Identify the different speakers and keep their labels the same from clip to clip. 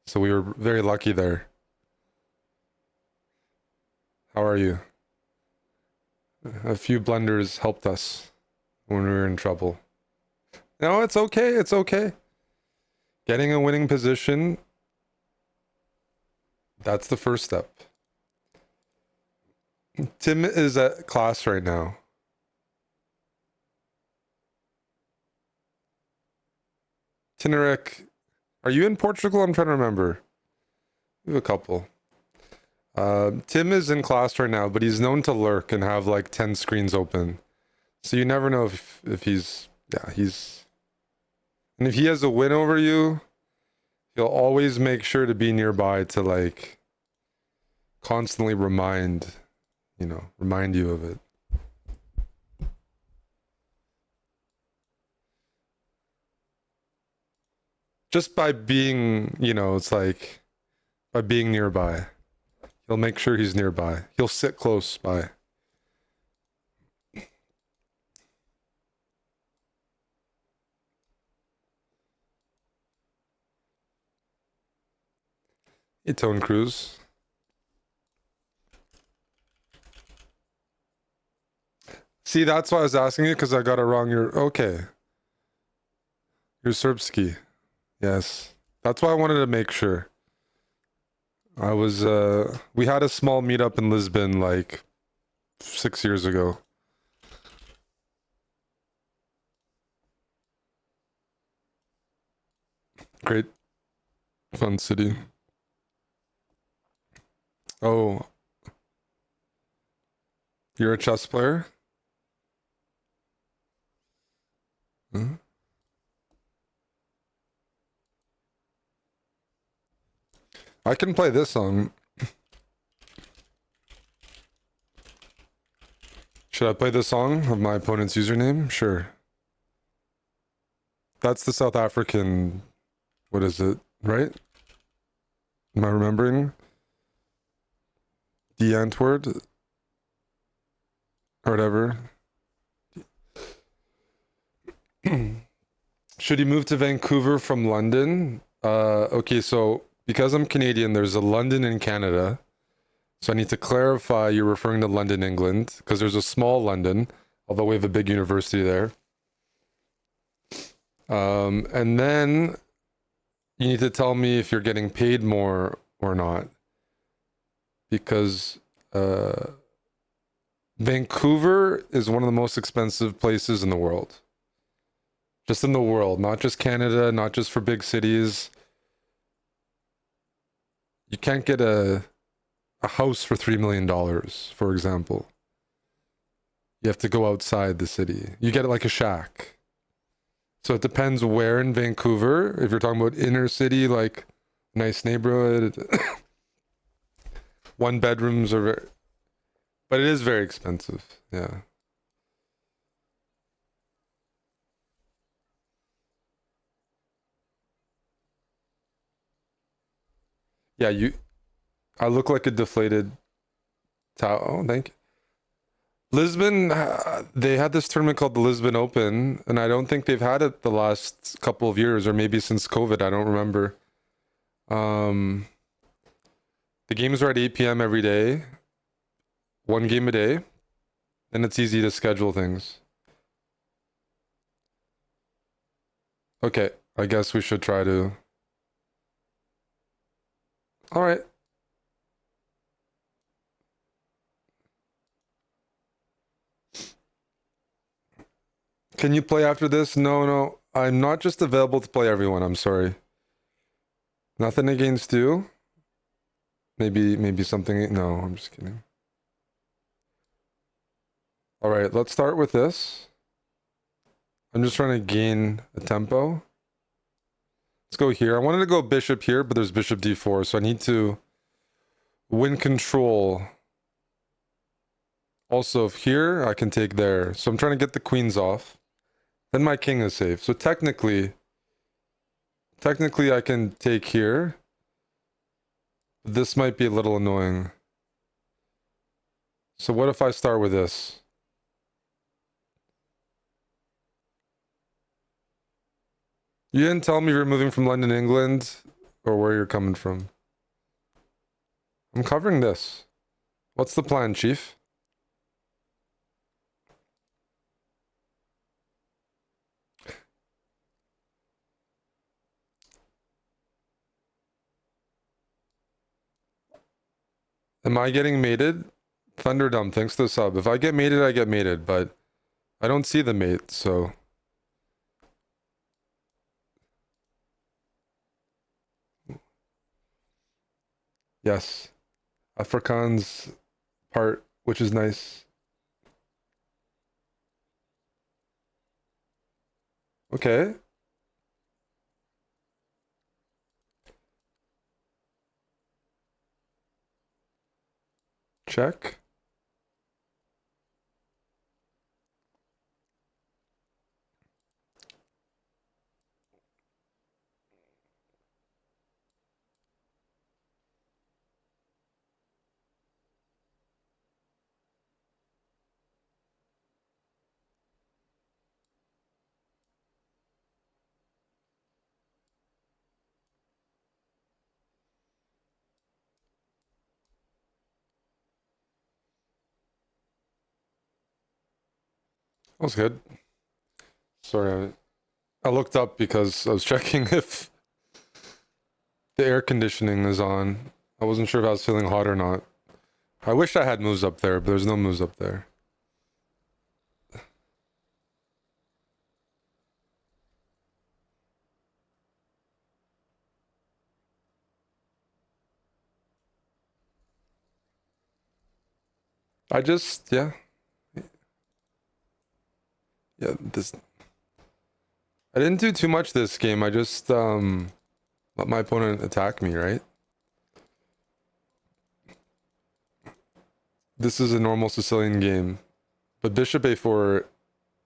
Speaker 1: So we were very lucky there. How are you? A few blunders helped us when we were in trouble. No, it's okay. It's okay. Getting a winning position, that's the first step. Tim is at class right now. Tinarek, are you in Portugal? I'm trying to remember. We have a couple. Tim is in class right now, but he's known to lurk and have like 10 screens open. So you never know if he's, yeah, he's, and if he has a win over you, he'll always make sure to be nearby to like constantly remind you of it. Just by being, it's like by being nearby. He'll make sure he's nearby. He'll sit close by. Hey, Tone Cruz. See, that's why I was asking you because I got it wrong. You're okay. You're Serbsky. Yes. That's why I wanted to make sure. I was, we had a small meetup in Lisbon like 6 years ago. Great fun city. Oh, you're a chess player? Hmm? I can play this song. Should I play the song of my opponent's username? Sure. That's the South African, what is it, right? Am I remembering? The Antwoord? Or whatever. Should he move to Vancouver from London? Okay, so because I'm Canadian, there's a London in Canada. So I need to clarify you're referring to London, England, because there's a small London, although we have a big university there. And then you need to tell me if you're getting paid more or not. Because Vancouver is one of the most expensive places in the world. Just in the world, not just Canada, not just for big cities. You can't get a house for $3 million, for example. You have to go outside the city. You get it like a shack. So it depends where in Vancouver. If you're talking about inner city, like nice neighborhood, one bedrooms are very, but it is very expensive. Yeah. Yeah, I look like a deflated towel. Oh, thank you. Lisbon, they had this tournament called the Lisbon Open, and I don't think they've had it the last couple of years, or maybe since COVID. I don't remember. Um, the games are at 8 p.m. every day, one game a day, and it's easy to schedule things. Okay, I guess we should try to. All right. Can you play after this? No, no. I'm not just available to play everyone. I'm sorry. Nothing against you. Maybe something. No, I'm just kidding. All right, let's start with this. I'm just trying to gain a tempo. Let's go here. I wanted to go bishop here, but there's bishop d4, so I need to win control. Also, if here, I can take there. So I'm trying to get the queens off. Then my king is safe. So technically I can take here. This might be a little annoying. So what if I start with this? You didn't tell me you're moving from London, England. or where you're coming from. I'm covering this. What's the plan, Chief? Am I getting mated? Thunderdumb, thanks to the sub. If I get mated, I get mated, but I don't see the mate, so... Yes. Afrikaans part, which is nice. Okay. Check. That was good. Sorry, I looked up because I was checking if the air conditioning is on. I wasn't sure if I was feeling hot or not. I wish I had moves up there, but there's no moves up there. I just, yeah. Yeah, this... I didn't do too much this game. I just, let my opponent attack me, right? This is a normal Sicilian game. But Bishop A4,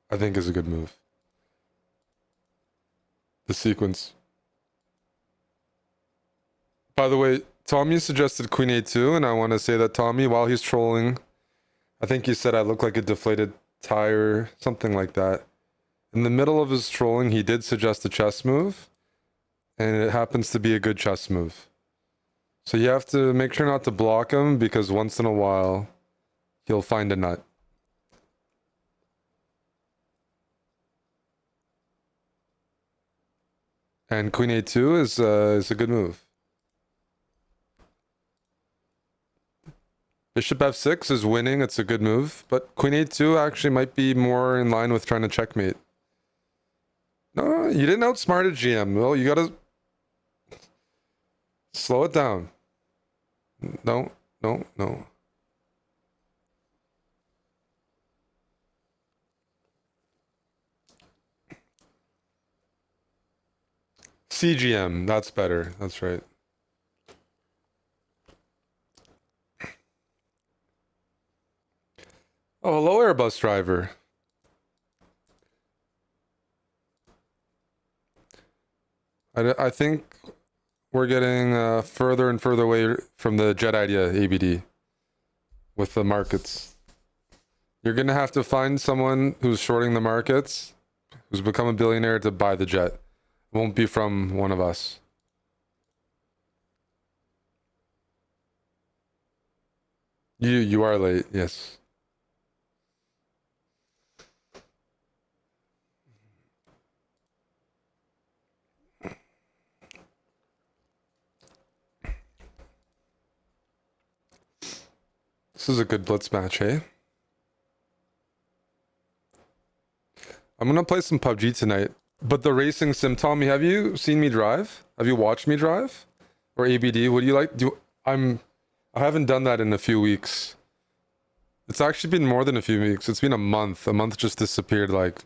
Speaker 1: I think, is a good move. The sequence. By the way, Tommy suggested Queen A2, and I want to say that Tommy, while he's trolling, I think he said I look like a deflated tire, something like that. In the middle of his trolling, he did suggest a chess move, and it happens to be a good chess move. So you have to make sure not to block him, because once in a while, he'll find a nut. And Queen A2 is a good move. Bishop F6 is winning, it's a good move, but Queen A2 actually might be more in line with trying to checkmate. No, you didn't outsmart a GM. Well, you gotta slow it down. No, no, no. CGM, that's better. That's right. Oh, hello, Airbus driver. I think we're getting further and further away from the jet idea, ABD, with the markets. You're gonna have to find someone who's shorting the markets, who's become a billionaire to buy the jet. It won't be from one of us. You are late, yes. This is a good blitz match, hey? I'm gonna play some PUBG tonight. But the racing sim, Tommy, have you seen me drive? Have you watched me drive? Or ABD? What do you like? I haven't done that in a few weeks. It's actually been more than a few weeks. It's been a month. A month just disappeared, like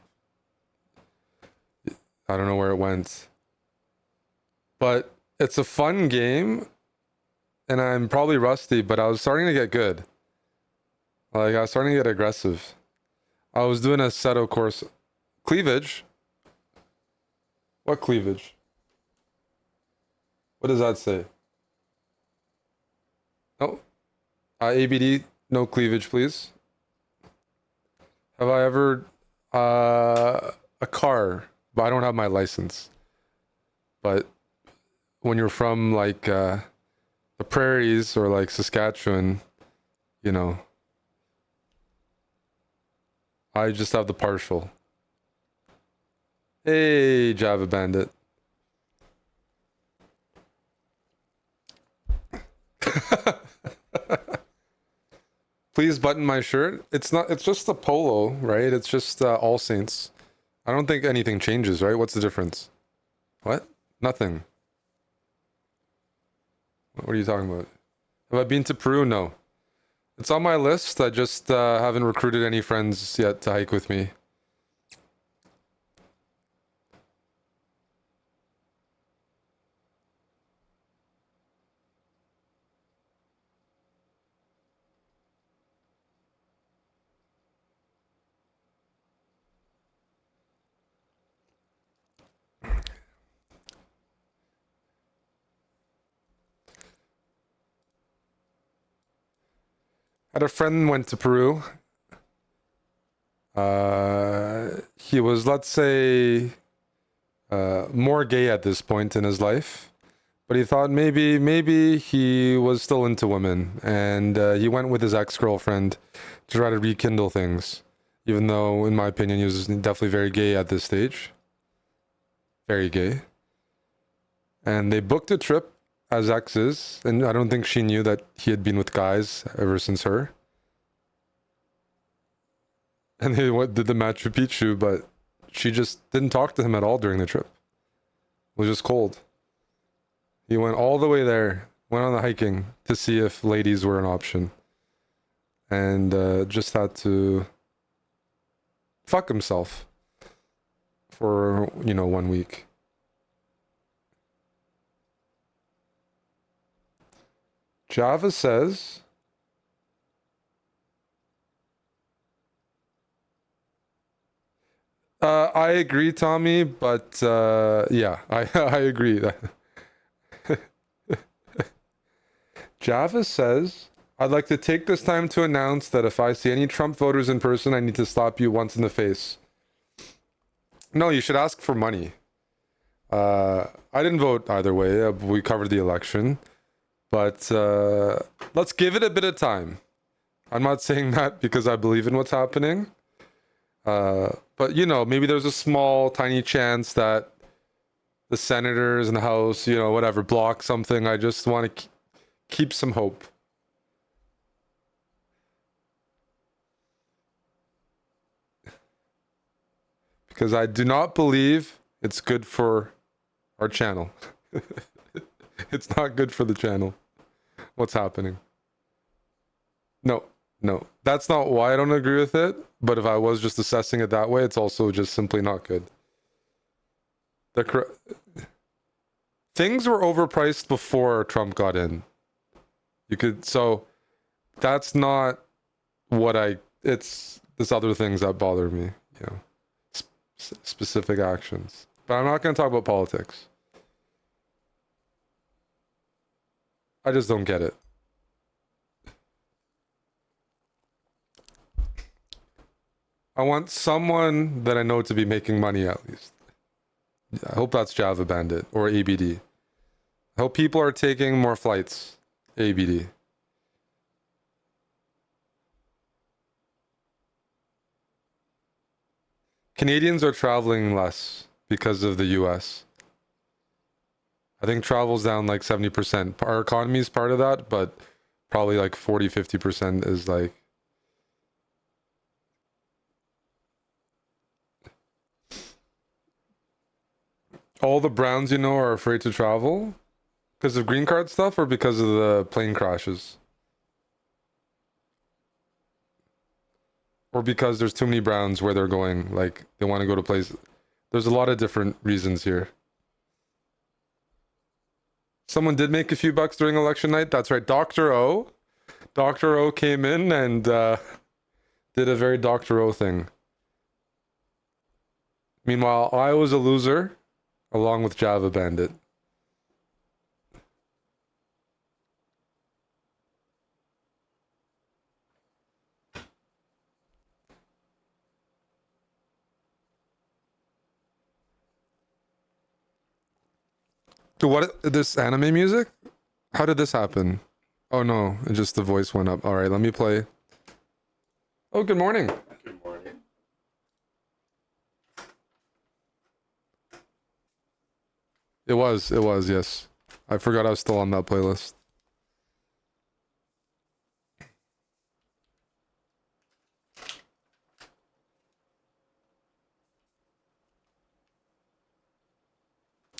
Speaker 1: I don't know where it went. But it's a fun game, and I'm probably rusty, but I was starting to get good. Like I was starting to get aggressive. I was doing a Seto course. Cleavage? What cleavage? What does that say? Oh, ABD, no cleavage, please. Have I ever a car? But I don't have my license. But when you're from like the prairies or like Saskatchewan, you know, I just have the partial. Hey, Java Bandit. Please button my shirt. It's not, it's just a polo, right? It's just All Saints. I don't think anything changes, right? What's the difference? What? Nothing. What are you talking about? Have I been to Peru? No. It's on my list. I just haven't recruited any friends yet to hike with me. Had a friend went to Peru. He was, let's say, more gay at this point in his life, but he thought maybe he was still into women, and he went with his ex-girlfriend to try to rekindle things, even though, in my opinion, he was definitely very gay at this stage. Very gay. And they booked a trip as exes, and I don't think she knew that he had been with guys ever since her. And they did the Machu Picchu, but she just didn't talk to him at all during the trip. It was just cold. He went all the way there, went on the hiking to see if ladies were an option, and just had to fuck himself for, 1 week. Java says, I agree, Tommy, but yeah, I agree. Java says, I'd like to take this time to announce that if I see any Trump voters in person, I need to slap you once in the face. No, you should ask for money. I didn't vote either way. We covered the election. But let's give it a bit of time. I'm not saying that because I believe in what's happening. But, maybe there's a small, tiny chance that the senators in the House, whatever, block something. I just want to keep some hope. Because I do not believe it's good for our channel. It's not good for the channel. What's happening? No, no. That's not why I don't agree with it. But if I was just assessing it that way, it's also just simply not good. Things were overpriced before Trump got in. So that's not it's this other things that bother me, specific actions. But I'm not going to talk about politics. I just don't get it. I want someone that I know to be making money at least. I hope that's Java Bandit or ABD. I hope people are taking more flights. ABD. Canadians are traveling less because of the US. I think travel's down like 70%. Our economy is part of that, but probably like 40-50% is like all the Browns are afraid to travel because of green card stuff or because of the plane crashes? Or because there's too many Browns where they're going, like they want to go to places. There's a lot of different reasons here. Someone did make a few bucks during election night. That's right. Dr. O. Dr. O came in and did a very Dr. O thing. Meanwhile, I was a loser along with Java Bandit. So what, this anime music? How did this happen? Oh no, it just the voice went up. All right, let me play. Oh, good morning.
Speaker 2: Good morning.
Speaker 1: It was, yes. I forgot I was still on that playlist.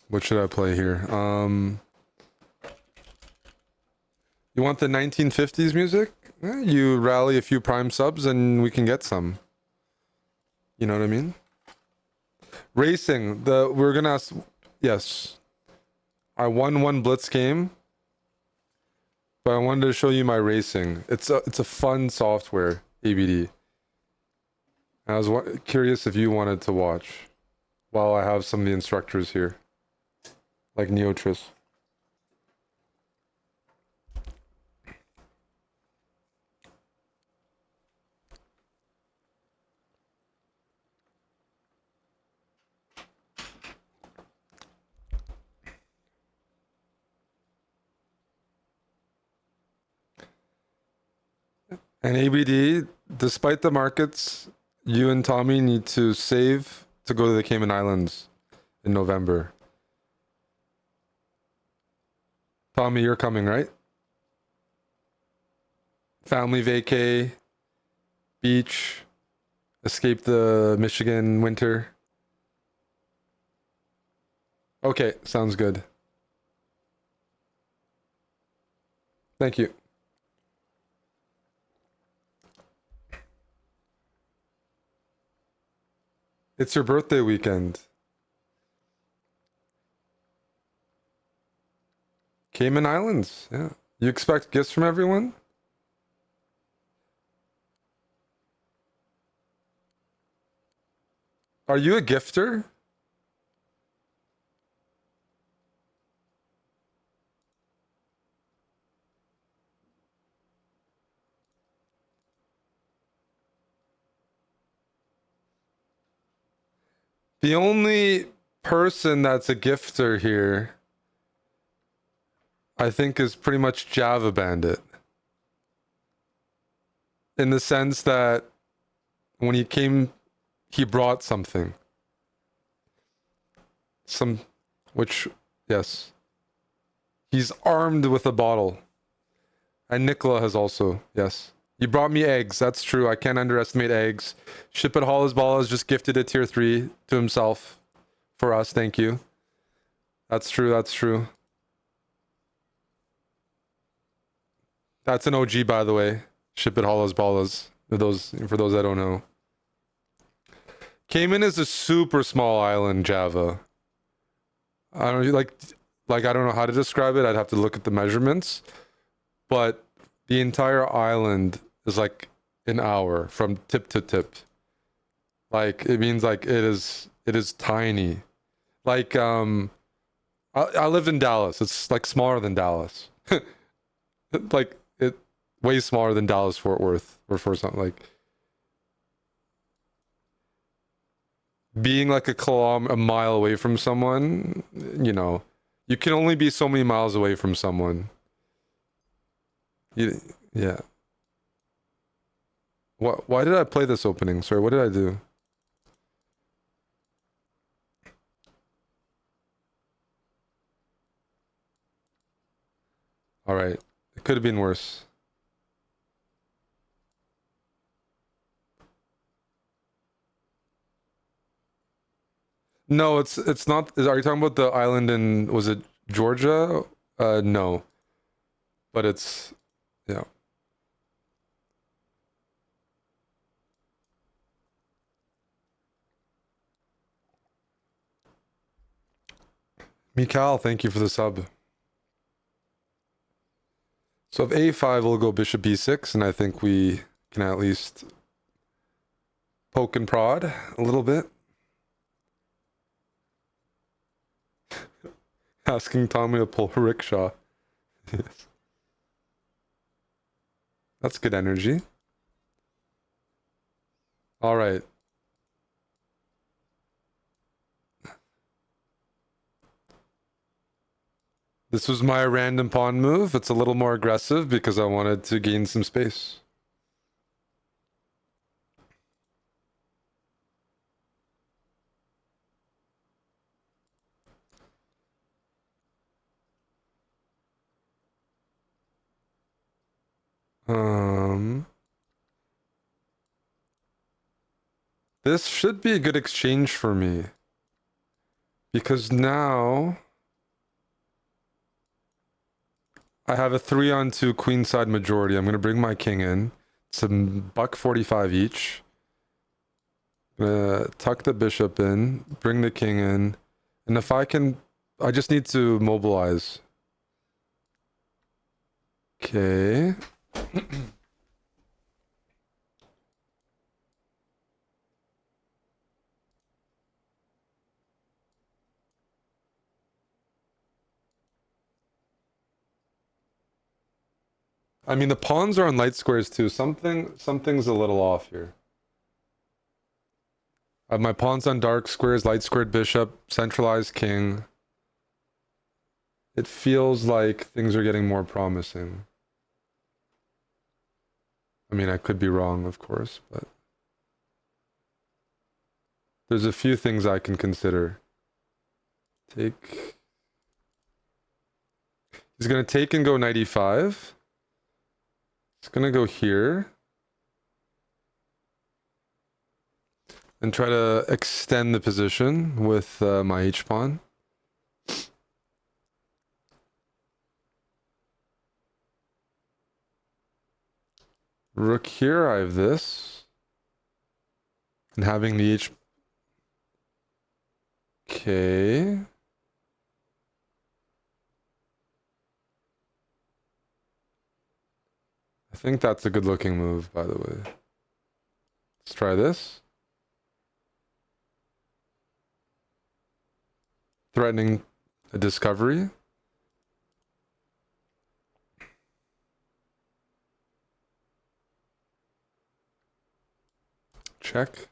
Speaker 1: What should I play here? You want the 1950s music? You rally a few Prime subs and we can get some. You know what I mean? Racing. We're gonna ask. Yes, I won one Blitz game, but I wanted to show you my racing. It's a fun software, ABD. I was curious if you wanted to watch while I have some of the instructors here, like Neotris. And ABD, despite the markets, you and Tommy need to save to go to the Cayman Islands in November. Tommy, you're coming, right? Family vacay, beach, escape the Michigan winter. Okay, sounds good. Thank you. It's your birthday weekend. Cayman Islands, yeah. You expect gifts from everyone? Are you a gifter? The only person that's a gifter here, I think, is pretty much Java Bandit. In the sense that when he came, he brought something. Which, yes. He's armed with a bottle. And Nicola has also, yes. You brought me eggs, that's true. I can't underestimate eggs. Ship it Hollis Ball has just gifted a tier 3 to himself. For us, thank you. That's true, that's true. That's an OG, by the way. Ship it Hollis Ballas. For those that don't know. Cayman is a super small island, Java. I don't like I don't know how to describe it. I'd have to look at the measurements. But the entire island is like an hour from tip to tip. Like it means like it is tiny. Like I live in Dallas. It's like smaller than Dallas. Like it way smaller than Dallas Fort Worth or for something like being like a mile away from someone, you know. You can only be so many miles away from someone. Yeah. Why did I play this opening? Sorry, what did I do? All right. It could have been worse. No, it's not. Are you talking about the island in, was it Georgia? No. But it's, yeah. Mikal, thank you for the sub. So if A5 will go bishop B6, and I think we can at least poke and prod a little bit. Asking Tommy to pull a rickshaw. Yes. That's good energy. All right. This was my random pawn move. It's a little more aggressive because I wanted to gain some space. This should be a good exchange for me. Because now I have a 3-on-2 queenside majority. I'm going to bring my king in. It's a $1.45 each. Tuck the bishop in, bring the king in. And if I can, I just need to mobilize. Okay. I mean, the pawns are on light squares too. Something's a little off here. I have my pawns on dark squares, light squared bishop, centralized king. It feels like things are getting more promising. I mean, I could be wrong, of course, but there's a few things I can consider. Take. He's gonna take and go 95. He's gonna go here. And try to extend the position with my h-pawn. Rook here, I have this. And having the h... Okay. I think that's a good looking move, by the way. Let's try this. Threatening a discovery. Check.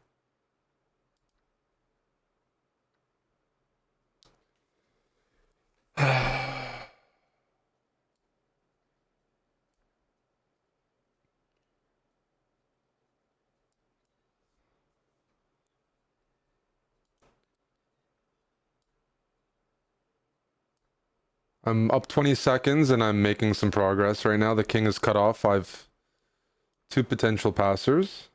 Speaker 1: I'm up 20 seconds and I'm making some progress right now. The king is cut off. I've 2 potential passers.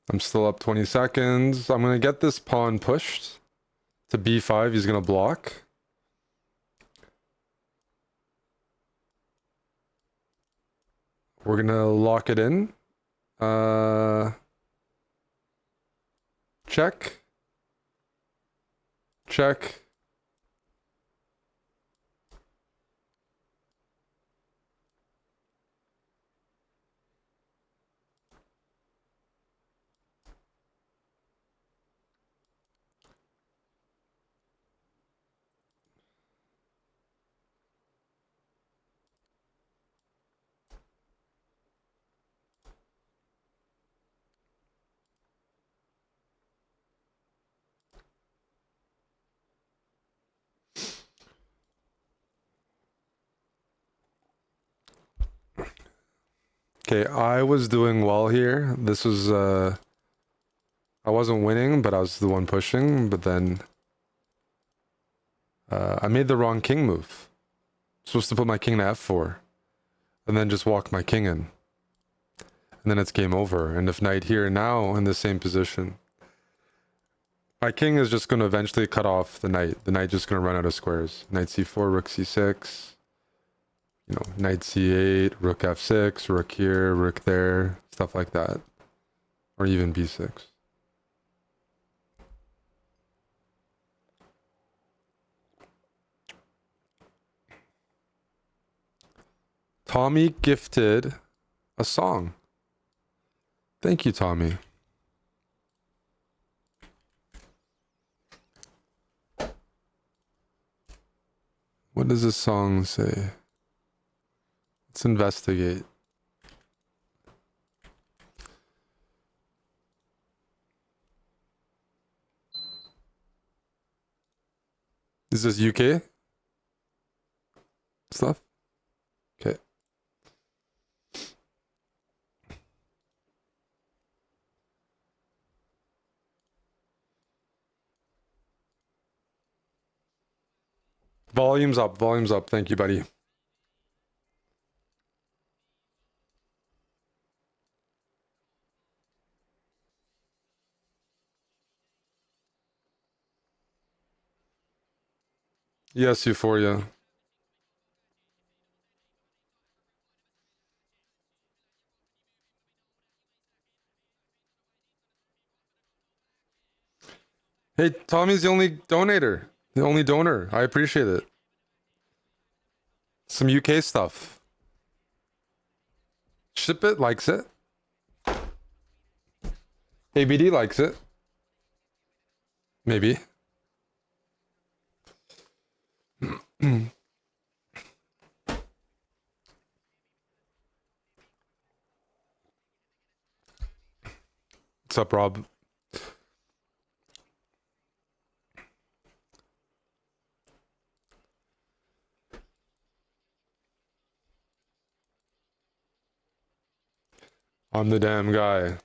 Speaker 1: I'm still up 20 seconds. I'm going to get this pawn pushed to b5. He's going to block. We're going to lock it in. Check. Check. Okay, I was doing well here. This was, I wasn't winning, but I was the one pushing, but then I made the wrong king move. I'm supposed to put my king to f4, and then just walk my king in. And then it's game over. And if knight here now in the same position, my king is just going to eventually cut off the knight. The knight just going to run out of squares. Knight c4, rook c6. You know, knight c8, rook f6, rook here, rook there, stuff like that. Or even b6. Tommy gifted a song. Thank you, Tommy. What does this song say? Let's investigate. Is this UK stuff? Okay. Volume's up. Volume's up. Thank you, buddy. Yes, Euphoria. Hey, Tommy's the only donator. The only donor. I appreciate it. Some UK stuff. Ship it likes it. ABD likes it. Maybe. What's up, Rob? I'm the damn guy.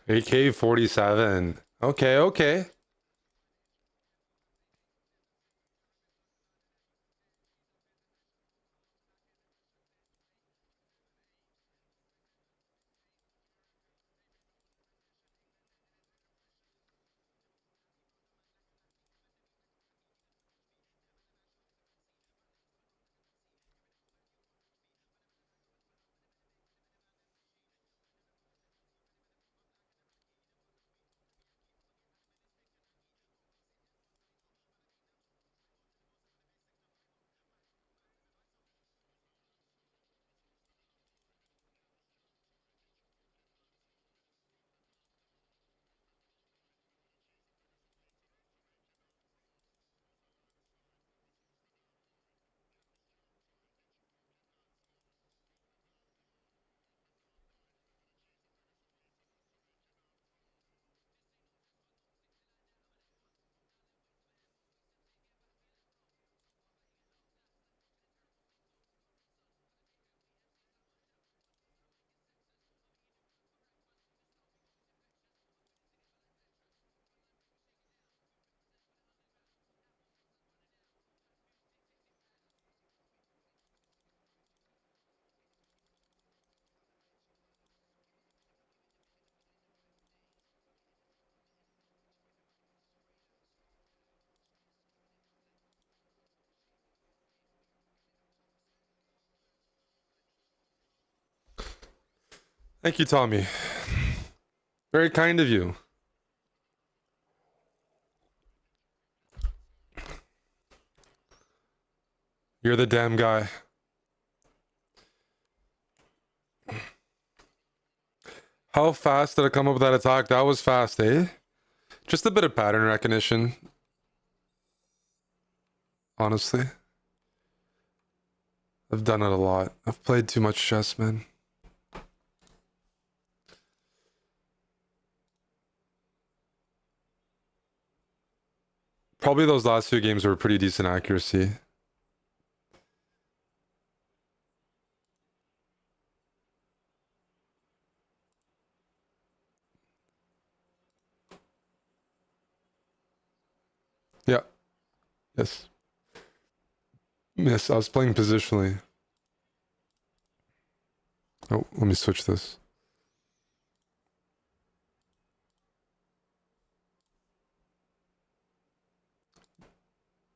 Speaker 1: AK-47. Okay, okay. Thank you, Tommy. Very kind of you. You're the damn guy. How fast did I come up with that attack? That was fast, eh? Just a bit of pattern recognition. Honestly. I've done it a lot. I've played too much chess, man. Probably those last few games were pretty decent accuracy. Yeah. Yes. Yes, I was playing positionally. Oh, let me switch this.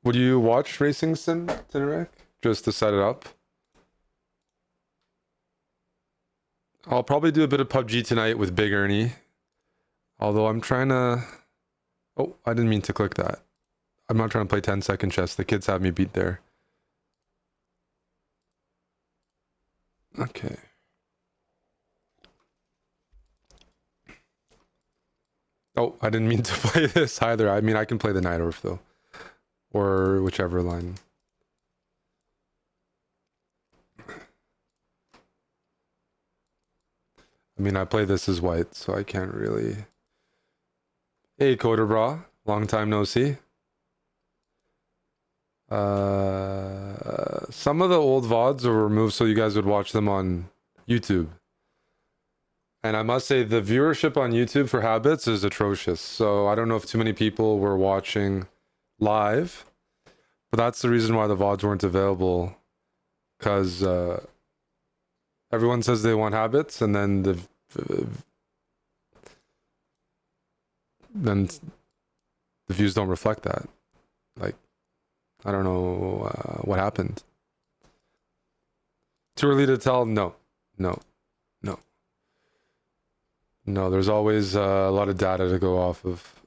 Speaker 1: Would you watch Racing Sim, Tinarek? Just to set it up? I'll probably do a bit of PUBG tonight with Big Ernie. Although I'm trying to... Oh, I didn't mean to click that. I'm not trying to play 10-second chess. The kids have me beat there. Okay. Oh, I didn't mean to play this either. I mean, I can play the Night Orf, though. Or whichever line. I mean, I play this as white, so I can't really... Hey, Coder Bra. Long time no see. Some of the old VODs were removed so you guys would watch them on YouTube. And I must say, the viewership on YouTube for Habits is atrocious. So I don't know if too many people were watching live, but that's the reason why the VODs weren't available. Because everyone says they want Habits, and then the views don't reflect that. Like, I don't know what happened. Too early to tell? No. No. No. No, there's always a lot of data to go off of.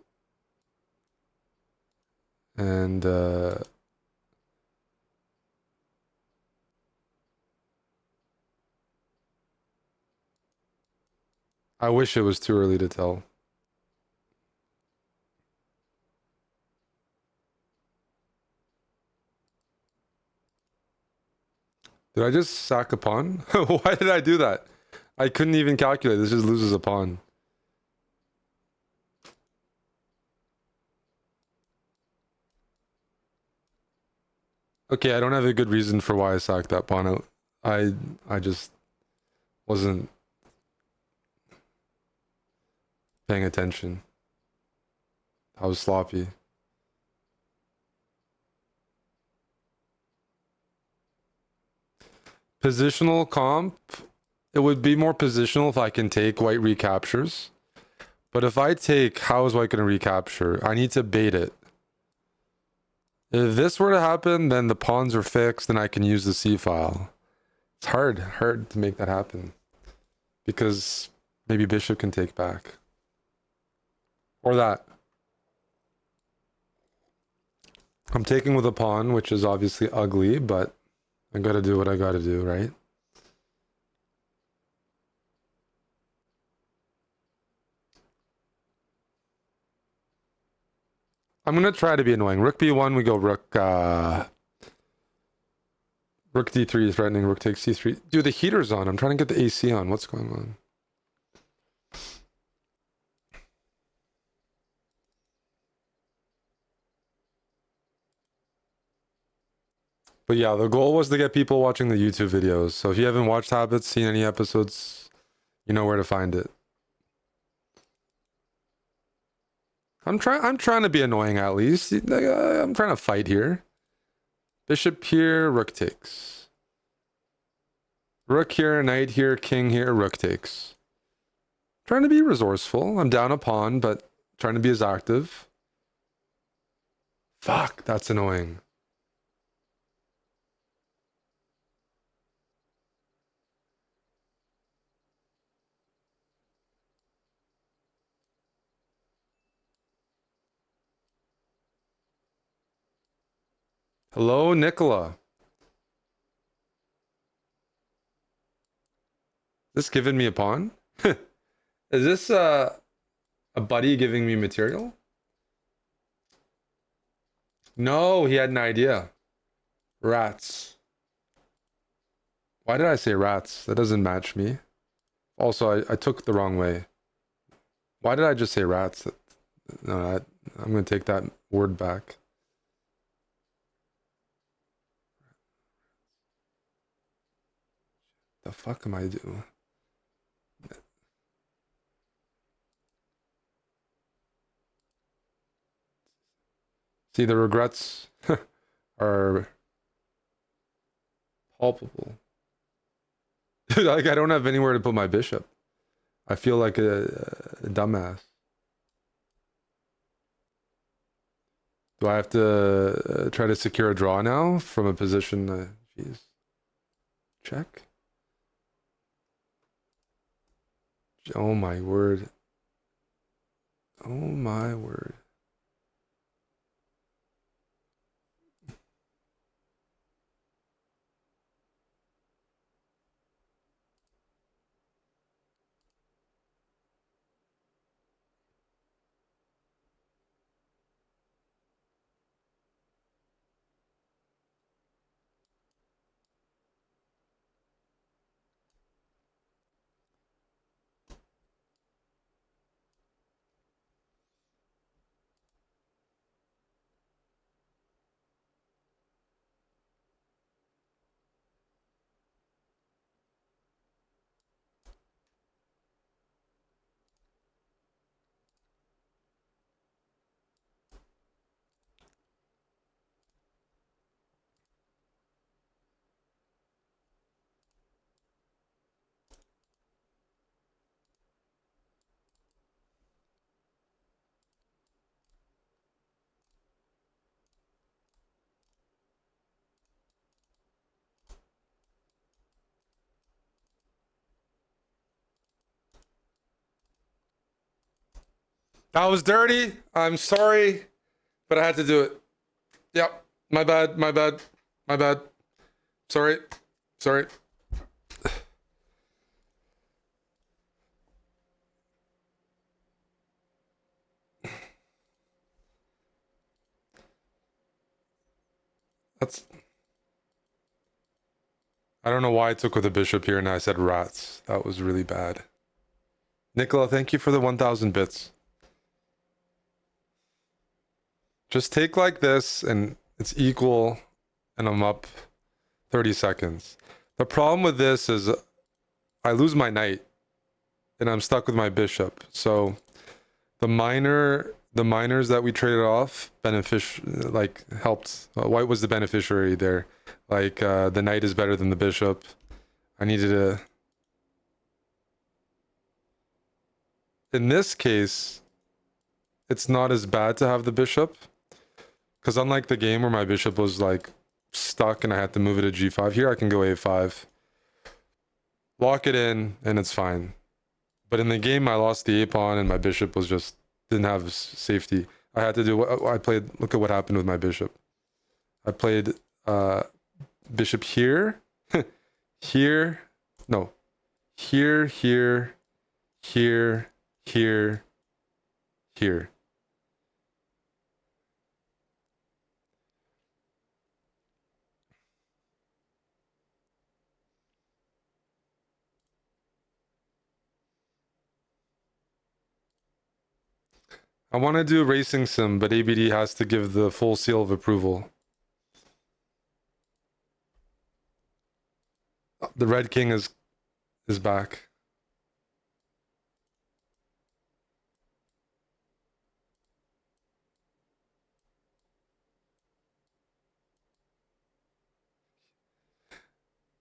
Speaker 1: And I wish it was too early to tell. Did I just sack a pawn? Why did I do that? I couldn't even calculate. This just loses a pawn. Okay, I don't have a good reason for why I sacked that pawn out. I just wasn't paying attention. I was sloppy. Positional comp, it would be more positional if I can take white recaptures. But if I take, how is white going to recapture? I need to bait it. If this were to happen, then the pawns are fixed and I can use the C file. It's hard to make that happen. Because maybe bishop can take back. Or that. I'm taking with a pawn, which is obviously ugly, but I gotta do what I gotta do, right? I'm gonna try to be annoying. Rook b1, we go rook d3 threatening, rook takes c3. Dude, the heater's on. I'm trying to get the AC on. What's going on? But yeah, the goal was to get people watching the YouTube videos. So if you haven't watched Habits, seen any episodes, you know where to find it. I'm trying to be annoying at least. I'm trying to fight here. Bishop here, rook takes. Rook here, knight here, king here, rook takes. Trying to be resourceful. I'm down a pawn, but trying to be as active. Fuck, that's annoying. Hello, Nicola. This giving me a pawn? Is this a buddy giving me material? No, he had an idea. Rats. Why did I say rats? That doesn't match me. Also, I took the wrong way. Why did I just say rats? No, I'm gonna take that word back. The fuck am I doing? See, the regrets are palpable. Dude, like I don't have anywhere to put my bishop. I feel like a dumbass. Do I have to try to secure a draw now from a position? Jeez. Check. Oh my word. Oh my word. That was dirty. I'm sorry, but I had to do it. Yep. My bad. My bad. My bad. Sorry. Sorry. That's. I don't know why I took with the bishop here and I said rats. That was really bad. Nicola, thank you for the 1,000 bits. Just take like this and it's equal and I'm up 30 seconds. The problem with this is I lose my knight and I'm stuck with my bishop. So the minors that we traded off helped. White was the beneficiary there. Like the knight is better than the bishop. I needed to. In this case, it's not as bad to have the bishop. Because unlike the game where my bishop was like stuck and I had to move it to g5, here I can go a5. Lock it in and it's fine. But in the game I lost the a-pawn and my bishop was just didn't have safety. I had to do what I played. Look at what happened with my bishop. I played bishop here, here, no, here, here, here, here, here. I want to do racing sim, but ABD has to give the full seal of approval. The red king is back.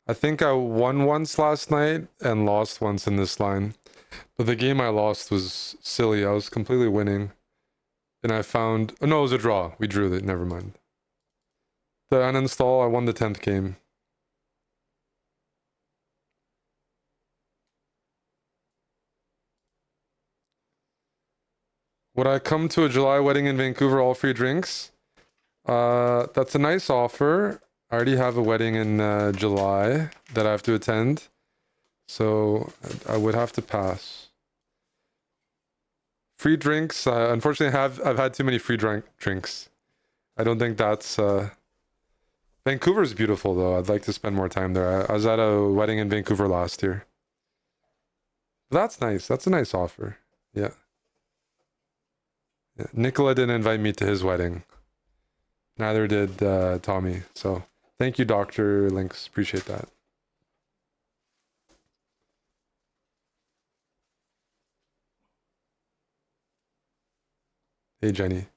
Speaker 1: I think I won once last night and lost once in this line. But the game I lost was silly. I was completely winning. And I found... Oh, no, it was a draw. We drew it. Never mind. The uninstall, I won the 10th game. Would I come to a July wedding in Vancouver, all free drinks? That's a nice offer. I already have a wedding in July that I have to attend. So I would have to pass. Free drinks. Unfortunately, I've had too many free drinks. I don't think that's. Vancouver's beautiful though. I'd like to spend more time there. I was at a wedding in Vancouver last year. That's nice. That's a nice offer. Yeah. Nicola didn't invite me to his wedding. Neither did Tommy. So thank you, Dr. Lynx. Appreciate that. Hey, Jenny.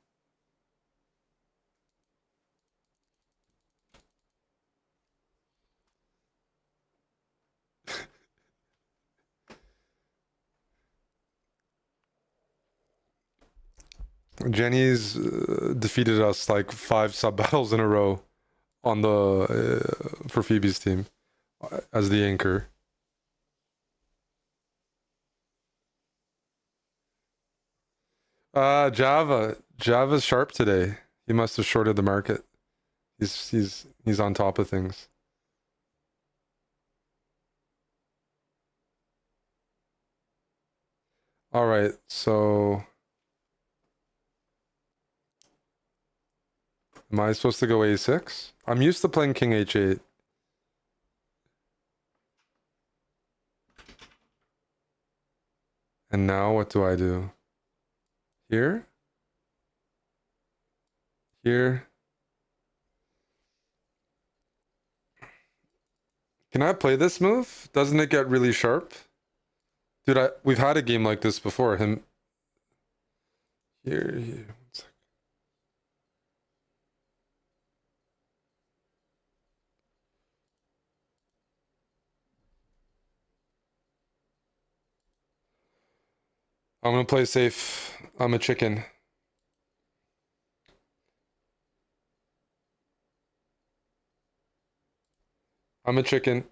Speaker 1: Jenny's defeated us like 5 sub battles in a row on the for Phoebe's team as the anchor. Java's sharp today. He must have shorted the market. He's on top of things. All right, so am I supposed to go a6? I'm used to playing king h8. And now what do I do? Here? Here? Can I play this move? Doesn't it get really sharp? Dude, we've had a game like this before. Him here. I'm gonna play safe. I'm a chicken. I'm a chicken.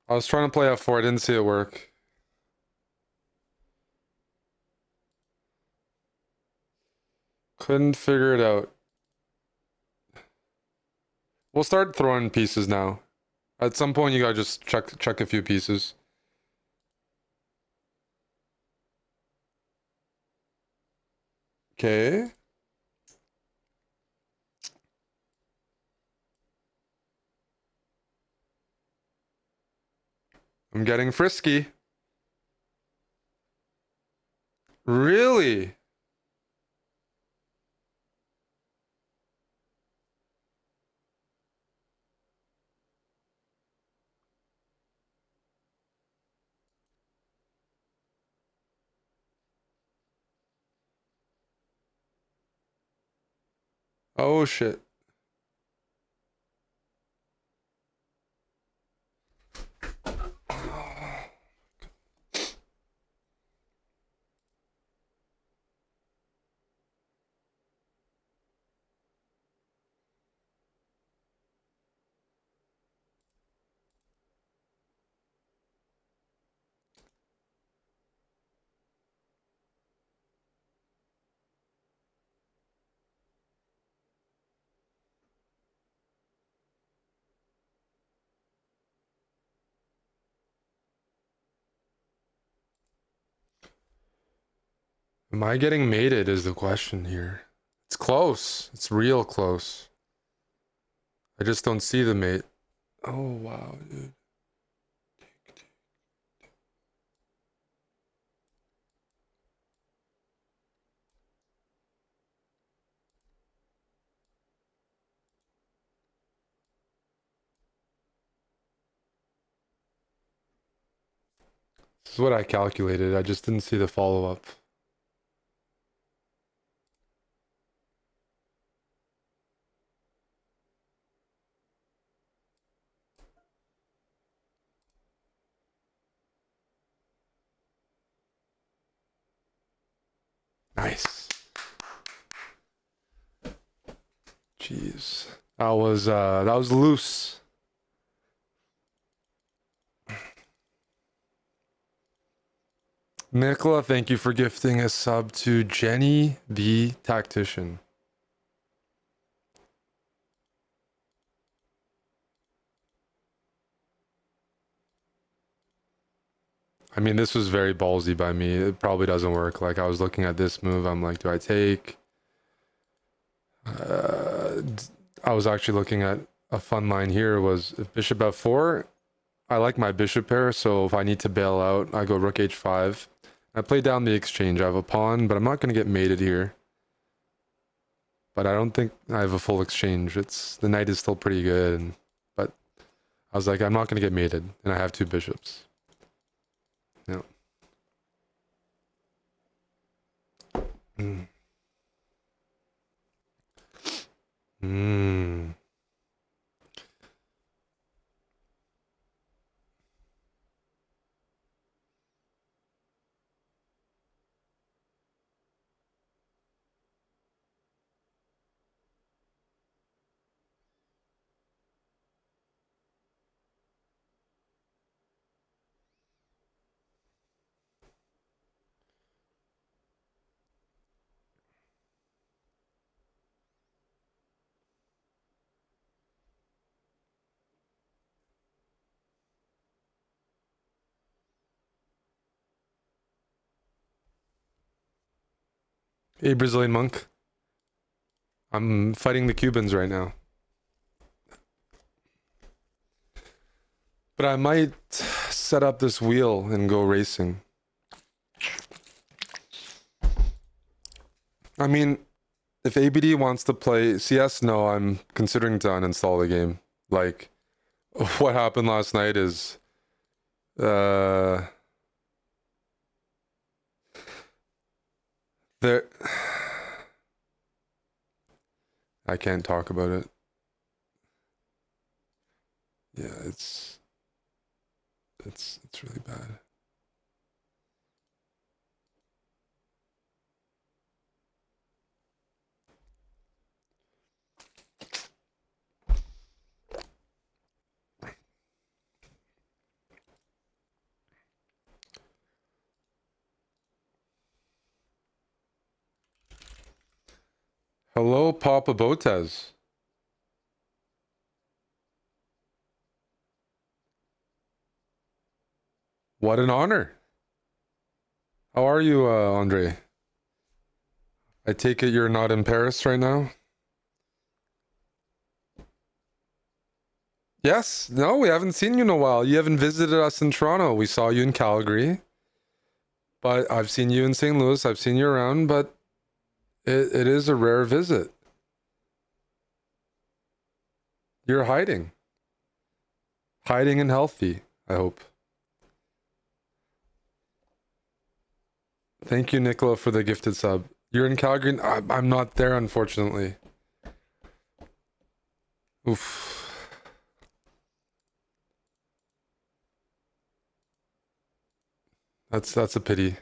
Speaker 1: I was trying to play f4. I didn't see it work. Couldn't figure it out. We'll start throwing pieces now. At some point, you gotta just check a few pieces. Okay. I'm getting frisky. Really? Oh shit. Am I getting mated is the question here. It's close. It's real close. I just don't see the mate. Oh wow, dude. This is what I calculated. I just didn't see the follow-up. Nice. Jeez. That was loose. Nicola, thank you for gifting a sub to Jenny the Tactician. I mean, this was very ballsy by me. It probably doesn't work. Like, I was looking at this move. I'm like, do I take? I was actually looking at a fun line here was if bishop f4, I like my bishop pair, so if I need to bail out, I go rook h5. I play down the exchange. I have a pawn, but I'm not going to get mated here. But I don't think I have a full exchange. The knight is still pretty good, but I was like, I'm not going to get mated, and I have two bishops. Yeah. Mm. Mm. Hey, Brazilian monk. I'm fighting the Cubans right now. But I might set up this wheel and go racing. I mean, if ABD wants to play CS, no, I'm considering to uninstall the game. Like, what happened last night is... there... I can't talk about it. Yeah, it's really bad. Hello, Papa Botez. What an honor. How are you, Andre? I take it you're not in Paris right now? Yes. No, we haven't seen you in a while. You haven't visited us in Toronto. We saw you in Calgary. But I've seen you in St. Louis. I've seen you around, but it is a rare visit. You're hiding. Hiding and healthy, I hope. Thank you, Nicola, for the gifted sub. You're in Calgary? I'm not there, unfortunately. Oof. That's a pity.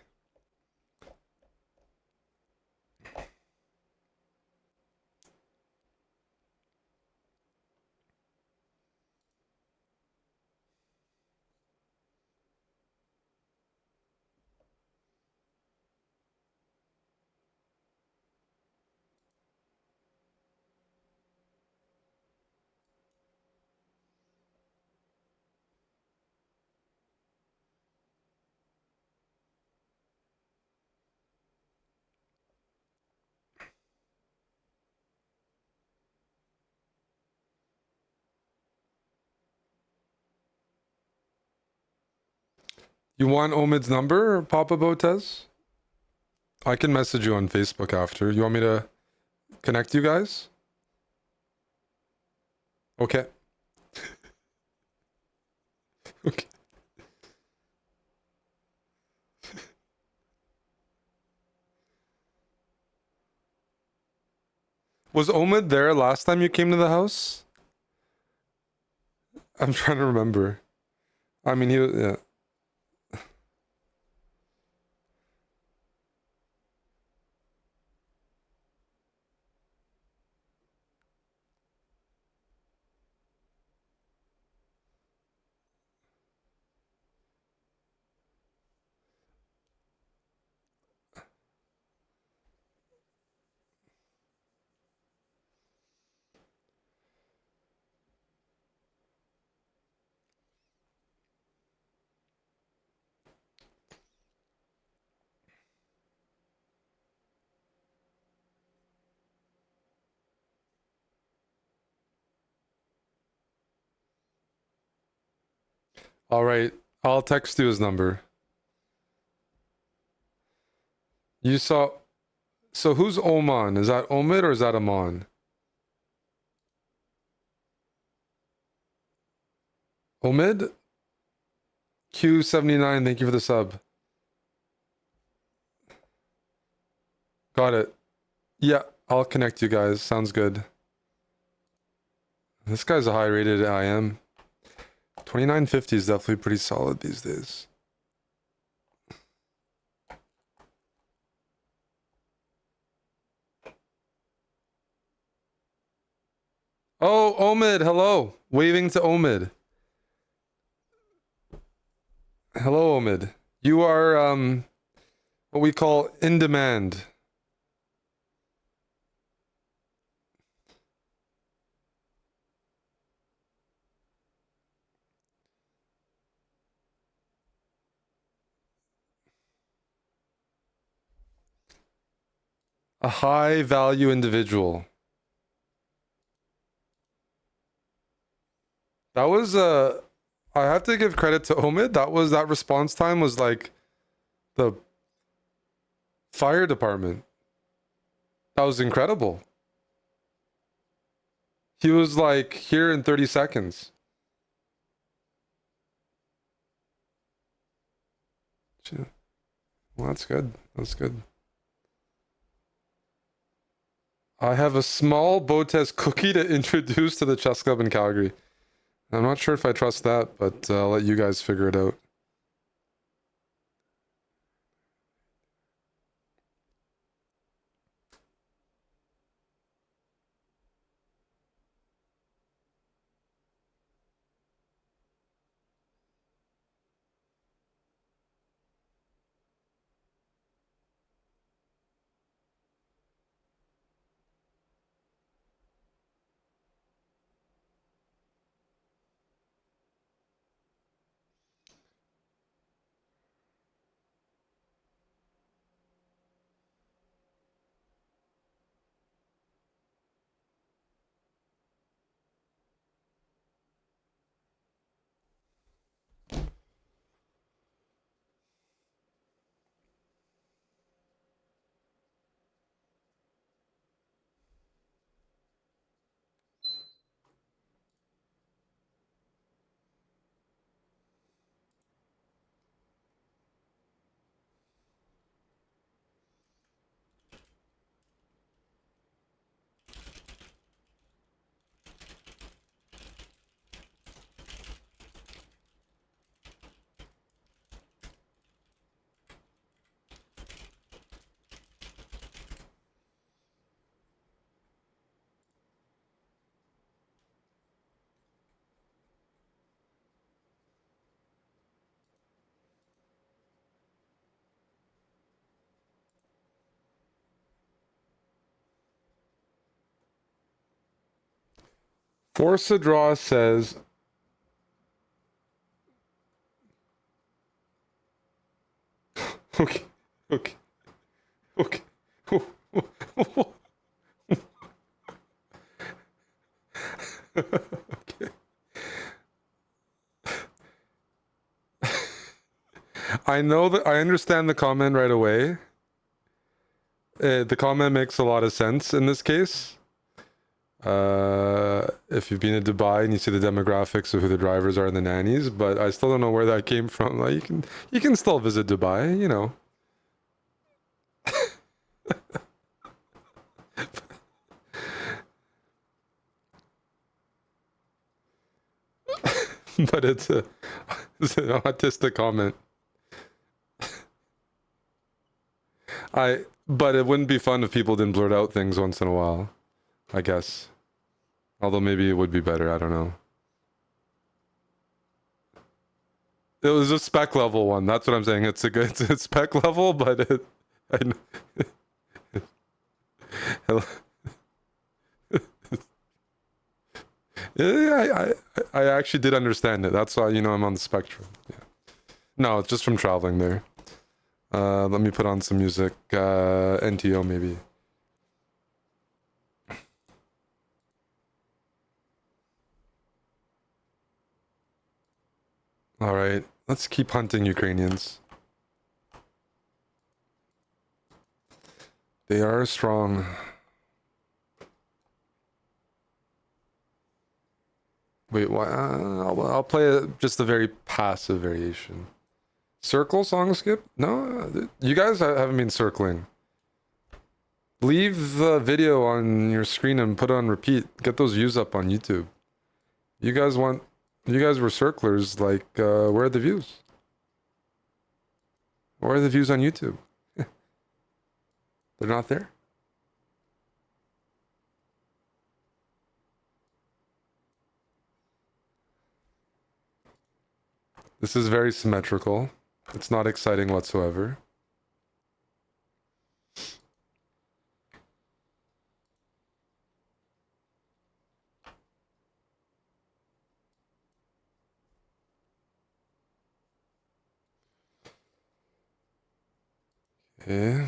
Speaker 1: You want Omid's number, Papa Botez? I can message you on Facebook after. You want me to connect you guys? Okay. Okay. Was Omid there last time you came to the house? I'm trying to remember. I mean, yeah. All right, I'll text you his number. You saw. So who's Oman? Is that Omid or is that Aman? Omid? Q79, thank you for the sub. Got it. Yeah, I'll connect you guys. Sounds good. This guy's a high rated IM. 2950 is definitely pretty solid these days. Oh, Omid, hello. Waving to Omid. Hello, Omid. You are what we call in demand. A high value individual. That was I have to give credit to Omid. That response time was like the fire department. That was incredible. He was like here in 30 seconds. Well, that's good. That's good. I have a small Botes cookie to introduce to the chess club in Calgary. I'm not sure if I trust that, but I'll let you guys figure it out. Force a draw says okay, okay, okay. Okay. I know that I understand the comment right away. The comment makes a lot of sense in this case. If you've been to Dubai and you see the demographics of who the drivers are and the nannies, but I still don't know where that came from. Like you can still visit Dubai, you know. But it's an autistic comment. But it wouldn't be fun if people didn't blurt out things once in a while, I guess. Although maybe it would be better, I don't know. It was a spec level one. That's what I'm saying. It's a good it's a spec level, but I, yeah, I actually did understand it. That's why I'm on the spectrum. Yeah. No, it's just from traveling there. Let me put on some music. NTO maybe. All right, let's keep hunting Ukrainians. They are strong. Wait, why? I'll play just a very passive variation. Circle song skip? No, you guys haven't been circling. Leave the video on your screen and put it on repeat. Get those views up on YouTube. You guys were circlers, like, where are the views? Where are the views on YouTube? They're not there. This is very symmetrical. It's not exciting whatsoever. Okay.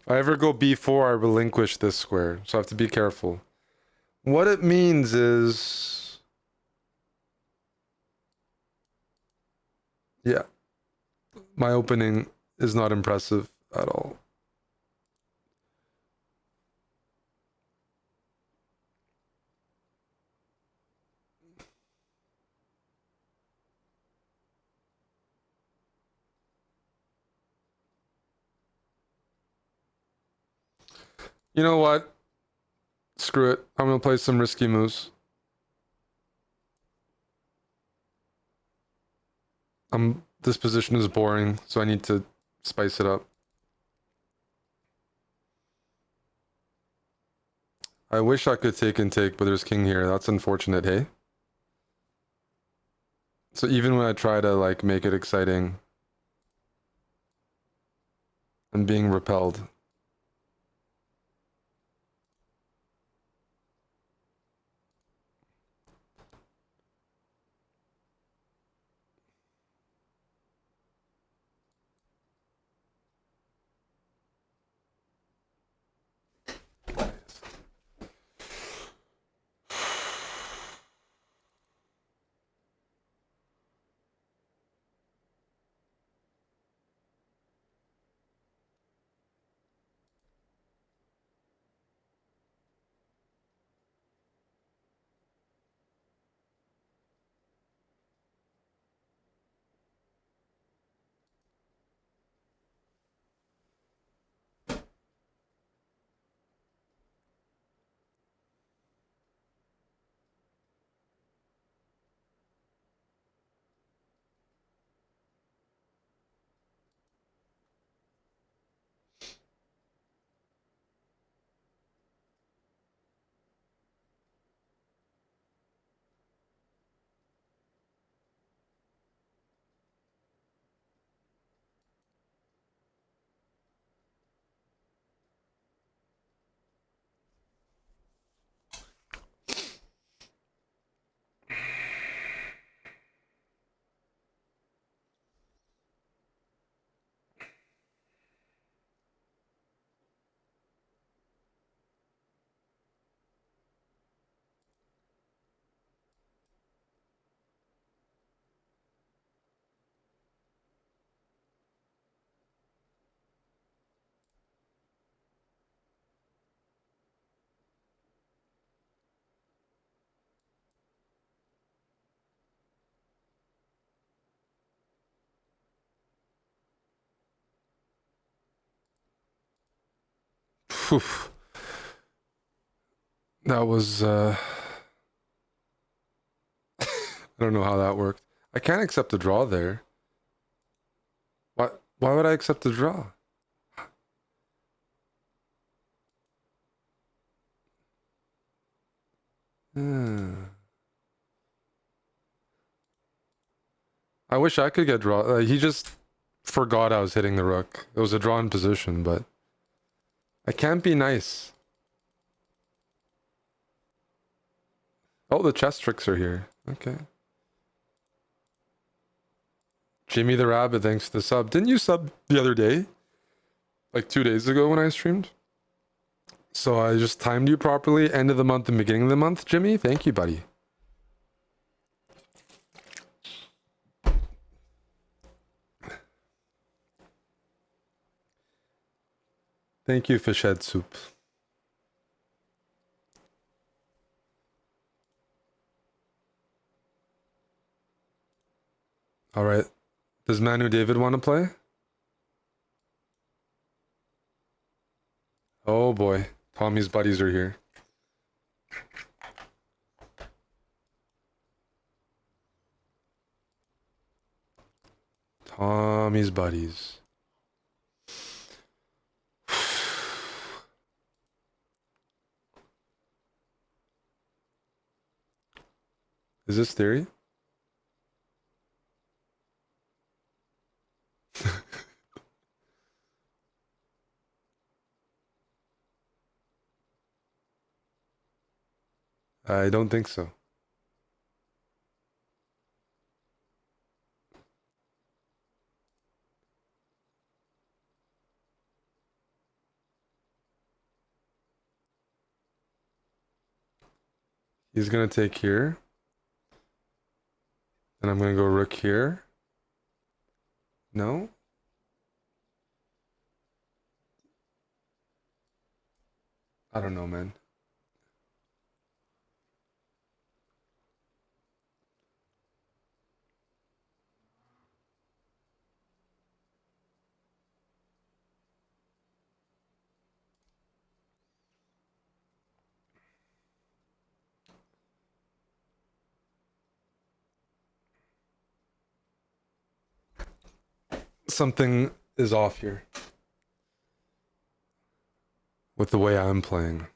Speaker 1: If I ever go b4, I relinquish this square, so I have to be careful. What it means is... Yeah. My opening is not impressive at all. You know what? Screw it. I'm gonna play some risky moves. This position is boring, so I need to spice it up. I wish I could take and take, but there's king here. That's unfortunate, hey? So even when I try to, like, make it exciting, I'm being repelled. Phew. That was, I don't know how that worked. I can't accept a draw there. Why would I accept a draw? I wish I could get draw. He just forgot I was hitting the rook. It was a drawn position, but I can't be nice. Oh, the chess tricks are here. Okay. Jimmy the Rabbit, thanks for the sub. Didn't you sub the other day? like 2 days ago when I streamed. So I just timed you properly. End of the month and beginning of the month, Jimmy. Thank you, buddy. Thank you, fish head soup. All right. Does Manu David want to play? Oh boy. Tommy's buddies are here. Tommy's buddies. Is this theory? I don't think so. He's gonna take here. And I'm gonna go rook here. No? I don't know, man. Something is off here with the way I'm playing.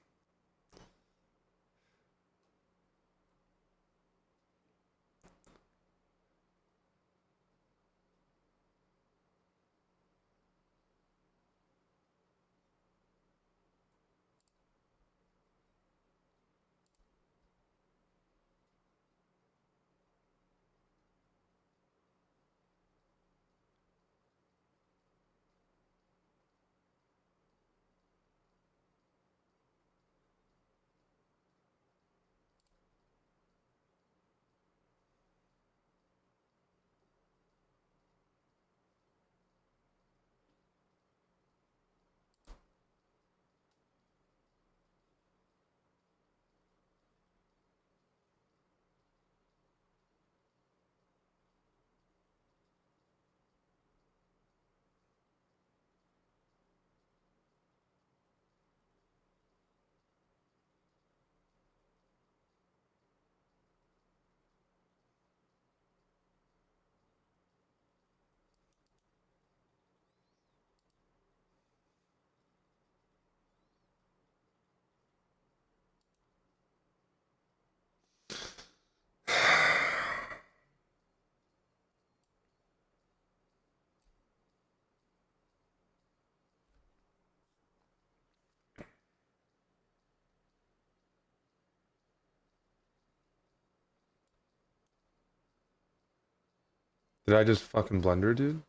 Speaker 1: Did I just fucking blunder, dude?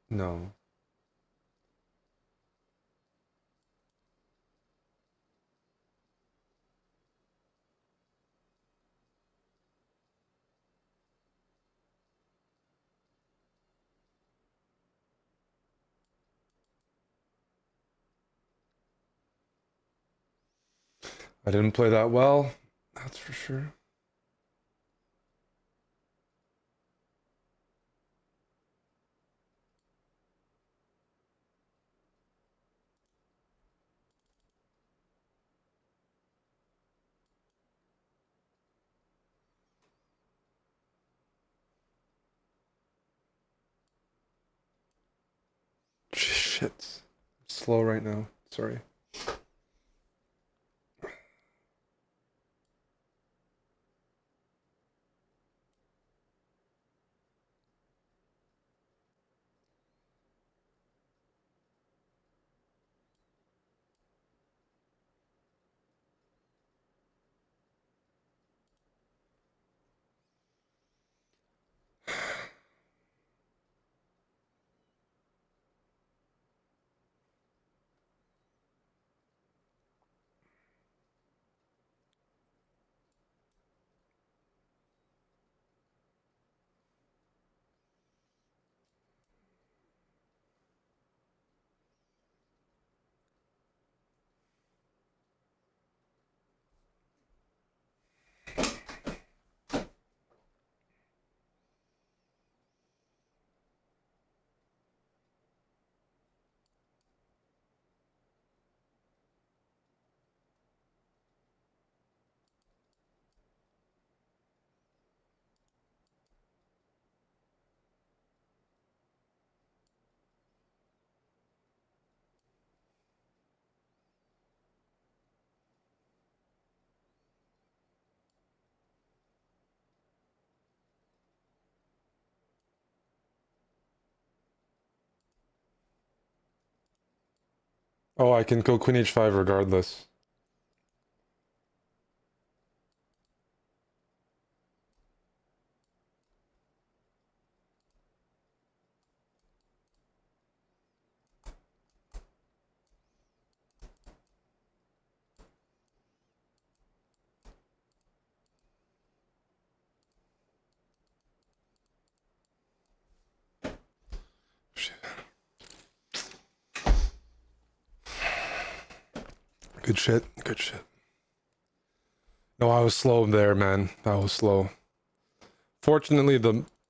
Speaker 1: No. I didn't play that well. That's for sure. Shit. I'm slow right now. Sorry. Oh, I can go queen h5 regardless. Shit. Good shit. Good shit. No, I was slow there, man. That was slow. Fortunately,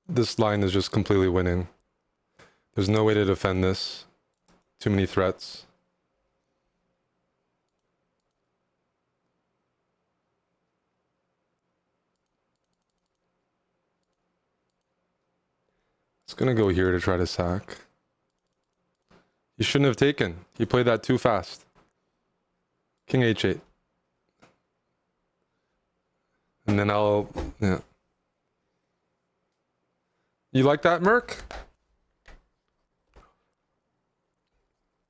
Speaker 1: this line is just completely winning. There's no way to defend this. Too many threats. It's gonna go here to try to sack. He shouldn't have taken. He played that too fast. King h8. And then I'll... Yeah. You like that, Merc?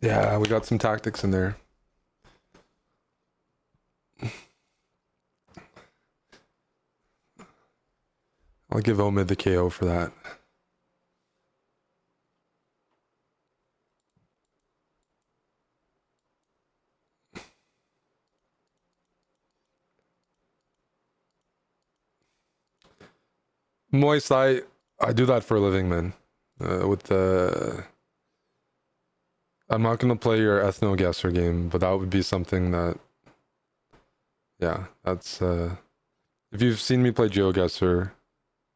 Speaker 1: Yeah, we got some tactics in there. I'll give Omid the KO for that. Moist, I do that for a living, man. With the... I'm not going to play your ethno guesser game, but that would be something that... Yeah, that's... If you've seen me play GeoGuessr,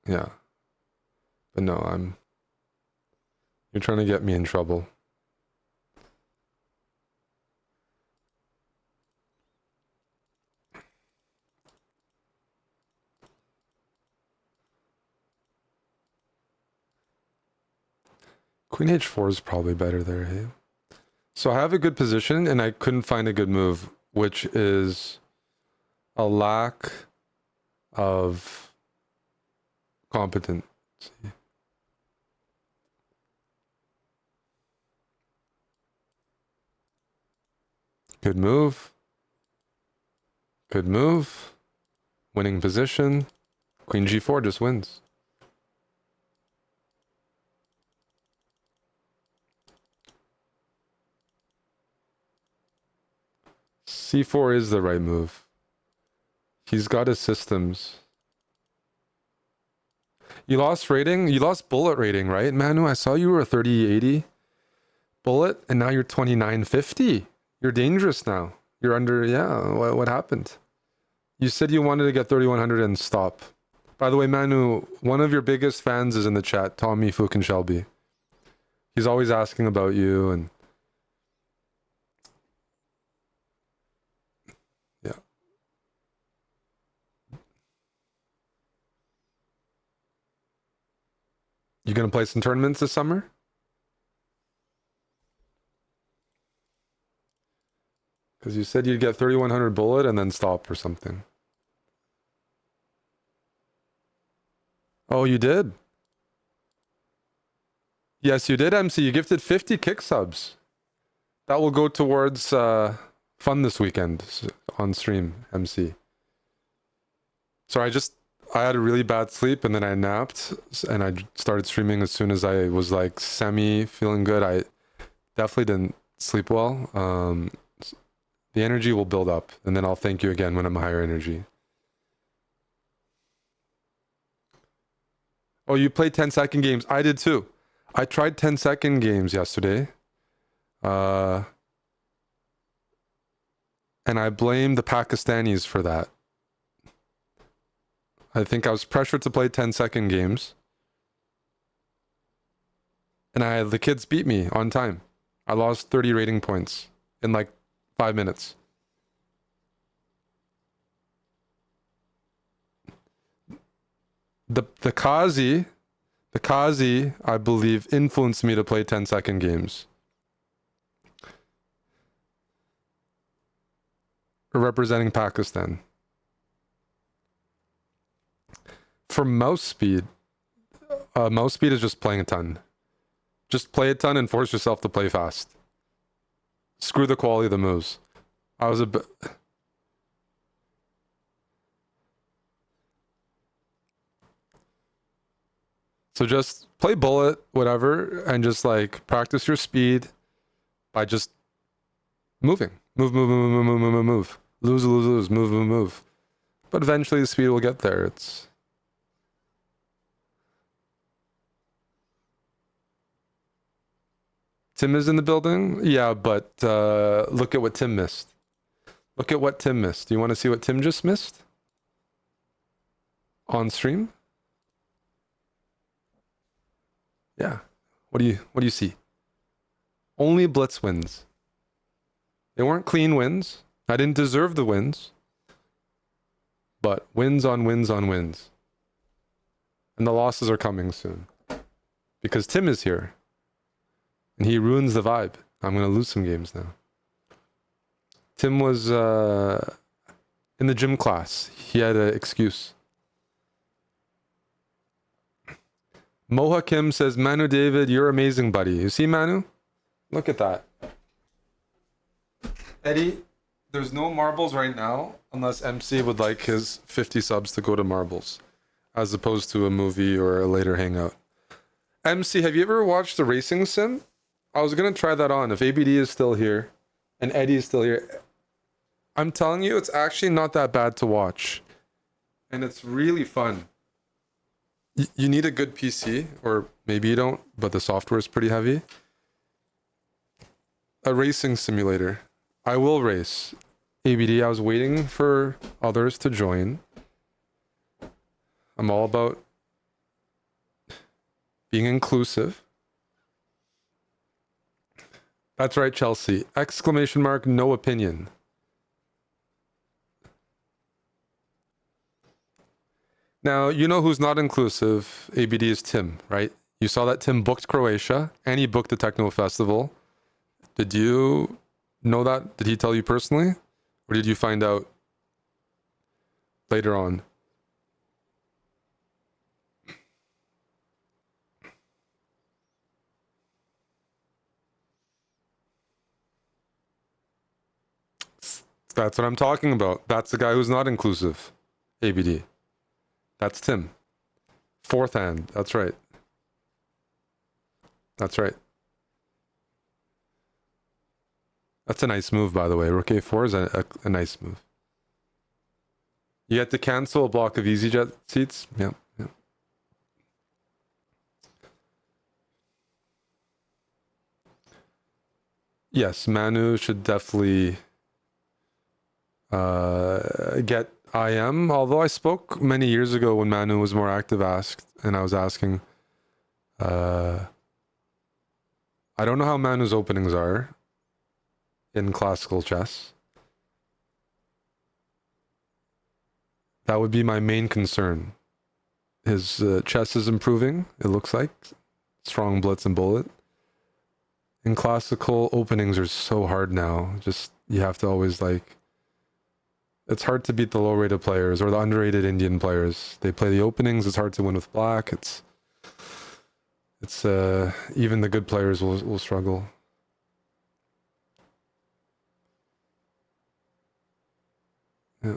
Speaker 1: yeah. But no, you're trying to get me in trouble. Queen h4 is probably better there, hey? So I have a good position, and I couldn't find a good move, which is a lack of competency. Good move. Good move. Winning position. Queen g4 just wins. c4 is the right move. He's got his systems. You lost rating? You lost bullet rating, right, Manu? I saw you were a 3080 bullet, and now you're 2950. You're dangerous now. You're under, yeah, what happened? You said you wanted to get 3100 and stop. By the way, Manu, one of your biggest fans is in the chat, Tommy Fukin Shelby. He's always asking about you, and yeah. You gonna play some tournaments this summer? Because you said you'd get 3100 bullet and then stop or something. Oh, you did? Yes, you did, MC. You gifted 50 kick subs. That will go towards fun this weekend on stream, MC. Sorry, I had a really bad sleep and then I napped and I started streaming as soon as I was like semi feeling good. I definitely didn't sleep well. The energy will build up and then I'll thank you again when I'm higher energy. Oh, you played 10-second games. I did too. I tried 10-second games yesterday. And I blame the Pakistanis for that. I think I was pressured to play 10-second games. And the kids beat me on time. I lost 30 rating points in like 5 minutes. The Kazi, I believe, influenced me to play 10-second games. Representing Pakistan. For mouse speed is just playing a ton. Just play a ton and force yourself to play fast. Screw the quality of the moves. I was a bit... So just play bullet, whatever, and just like practice your speed by just moving. Move, move, move, move, move, move, move, move. Lose, lose, lose, move, move, move. But eventually the speed will get there. It's... Tim is in the building? Yeah, but look at what Tim missed. Look at what Tim missed. Do you want to see what Tim just missed? On stream? Yeah. What do you see? Only Blitz wins. They weren't clean wins. I didn't deserve the wins. But wins on wins on wins. And the losses are coming soon. Because Tim is here. And he ruins the vibe. I'm going to lose some games now. Tim was in the gym class. He had an excuse. Moha Kim says, Manu David, you're amazing, buddy. You see, Manu? Look at that. Eddie, there's no marbles right now unless MC would like his 50 subs to go to marbles as opposed to a movie or a later hangout. MC, have you ever watched the racing sim? I was going to try that on if ABD is still here and Eddie is still here. I'm telling you, it's actually not that bad to watch. And it's really fun. You need a good PC, or maybe you don't, but the software is pretty heavy. A racing simulator. I will race. ABD, I was waiting for others to join. I'm all about being inclusive. That's right, Chelsea. Exclamation mark, no opinion. Now, you know who's not inclusive? ABD is Tim, right? You saw that Tim booked Croatia and he booked the Techno Festival. Did you know that? Did he tell you personally? Or did you find out later on? That's what I'm talking about. That's the guy who's not inclusive. ABD. That's Tim. Fourth hand. That's right. That's right. That's a nice move, by the way. Rook A4 is a nice move. You had to cancel a block of EasyJet seats? Yeah, yeah. Yes, Manu should definitely get IM, although I spoke many years ago when Manu was more active and I was asking, I don't know how Manu's openings are in classical chess. That would be my main concern. His chess is improving, it looks like. Strong blitz and bullet. In classical, openings are so hard now. Just, you have to always like... It's hard to beat the low-rated players or the underrated Indian players. They play the openings. It's hard to win with black. It's even the good players will struggle. Yeah.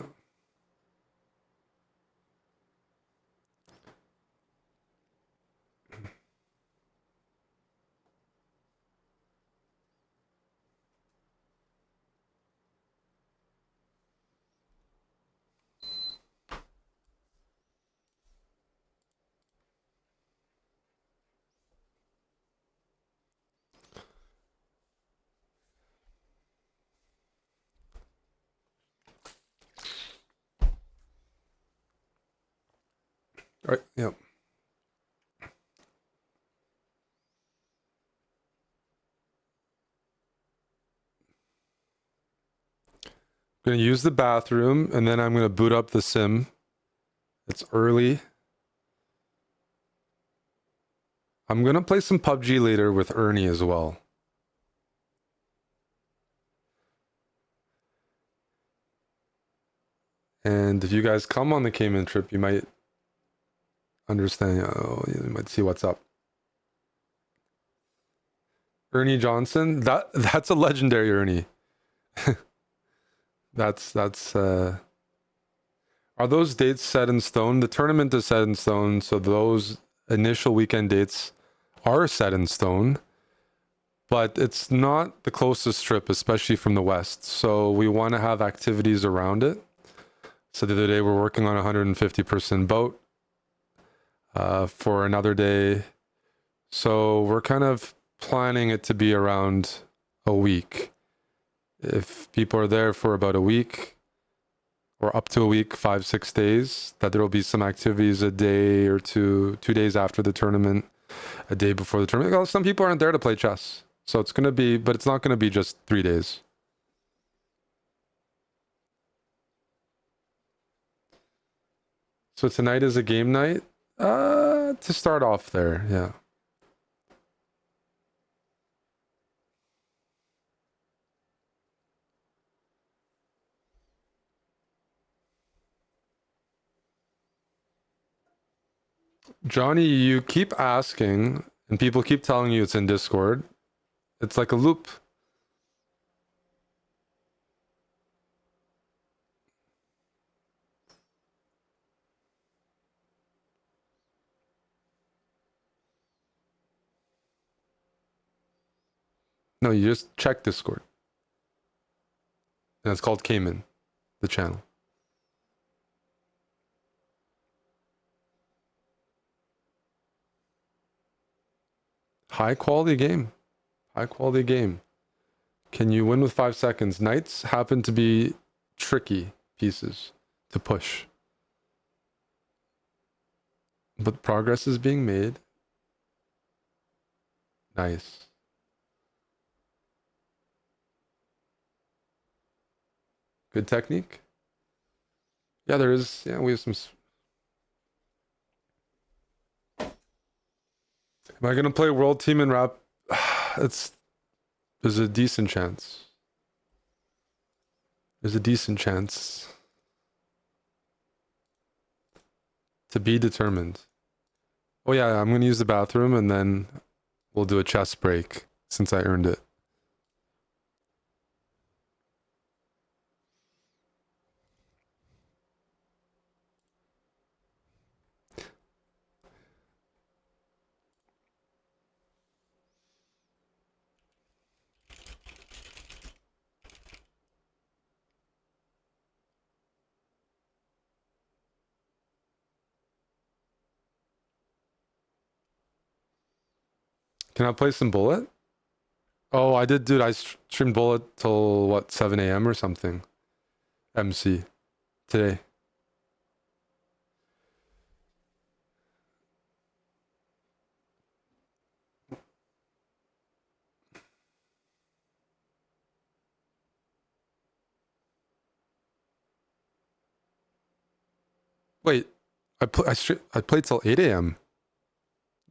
Speaker 1: All right. Yeah. I'm going to use the bathroom and then I'm going to boot up the sim. It's early. I'm going to play some PUBG later with Ernie as well. And if you guys come on the Cayman trip, you might understand, you might see what's up. Ernie Johnson. That's a legendary Ernie. That's are those dates set in stone? The tournament is set in stone, so those initial weekend dates are set in stone, but it's not the closest trip, especially from the west. So we want to have activities around it. So the other day we're working on a 150-person boat for another day. So we're kind of planning it to be around a week. If people are there for about a week or up to a week, 5-6 days, that there will be some activities a day or 2 days after the tournament, a day before the tournament. Well, some people aren't there to play chess. So it's going to be, but it's not going to be just 3 days. So tonight is a game night? To start off there, yeah. Johnny, you keep asking, and people keep telling you it's in Discord. It's like a loop. No, you just check Discord. And it's called Cayman, the channel. High quality game. High quality game. Can you win with 5 seconds? Knights happen to be tricky pieces to push. But progress is being made. Nice. Good technique. Yeah, there is. Yeah, we have some. Am I gonna play World Team in Rap? There's a decent chance. There's a decent chance. To be determined. Oh yeah, I'm gonna use the bathroom and then we'll do a chess break since I earned it. Can I play some Bullet? Oh, I did, dude. I streamed Bullet till what, 7 a.m. or something. MC today. Wait, I played till 8 a.m.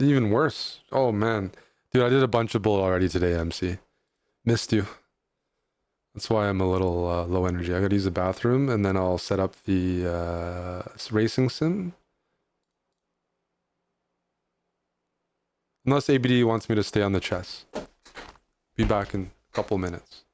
Speaker 1: Even worse. Oh man, dude, I did a bunch of Bullet already today. MC, missed you. That's why I'm a little low energy. I gotta use the bathroom and then I'll set up the racing sim. Unless ABD wants me to stay on the chess. Be back in a couple minutes.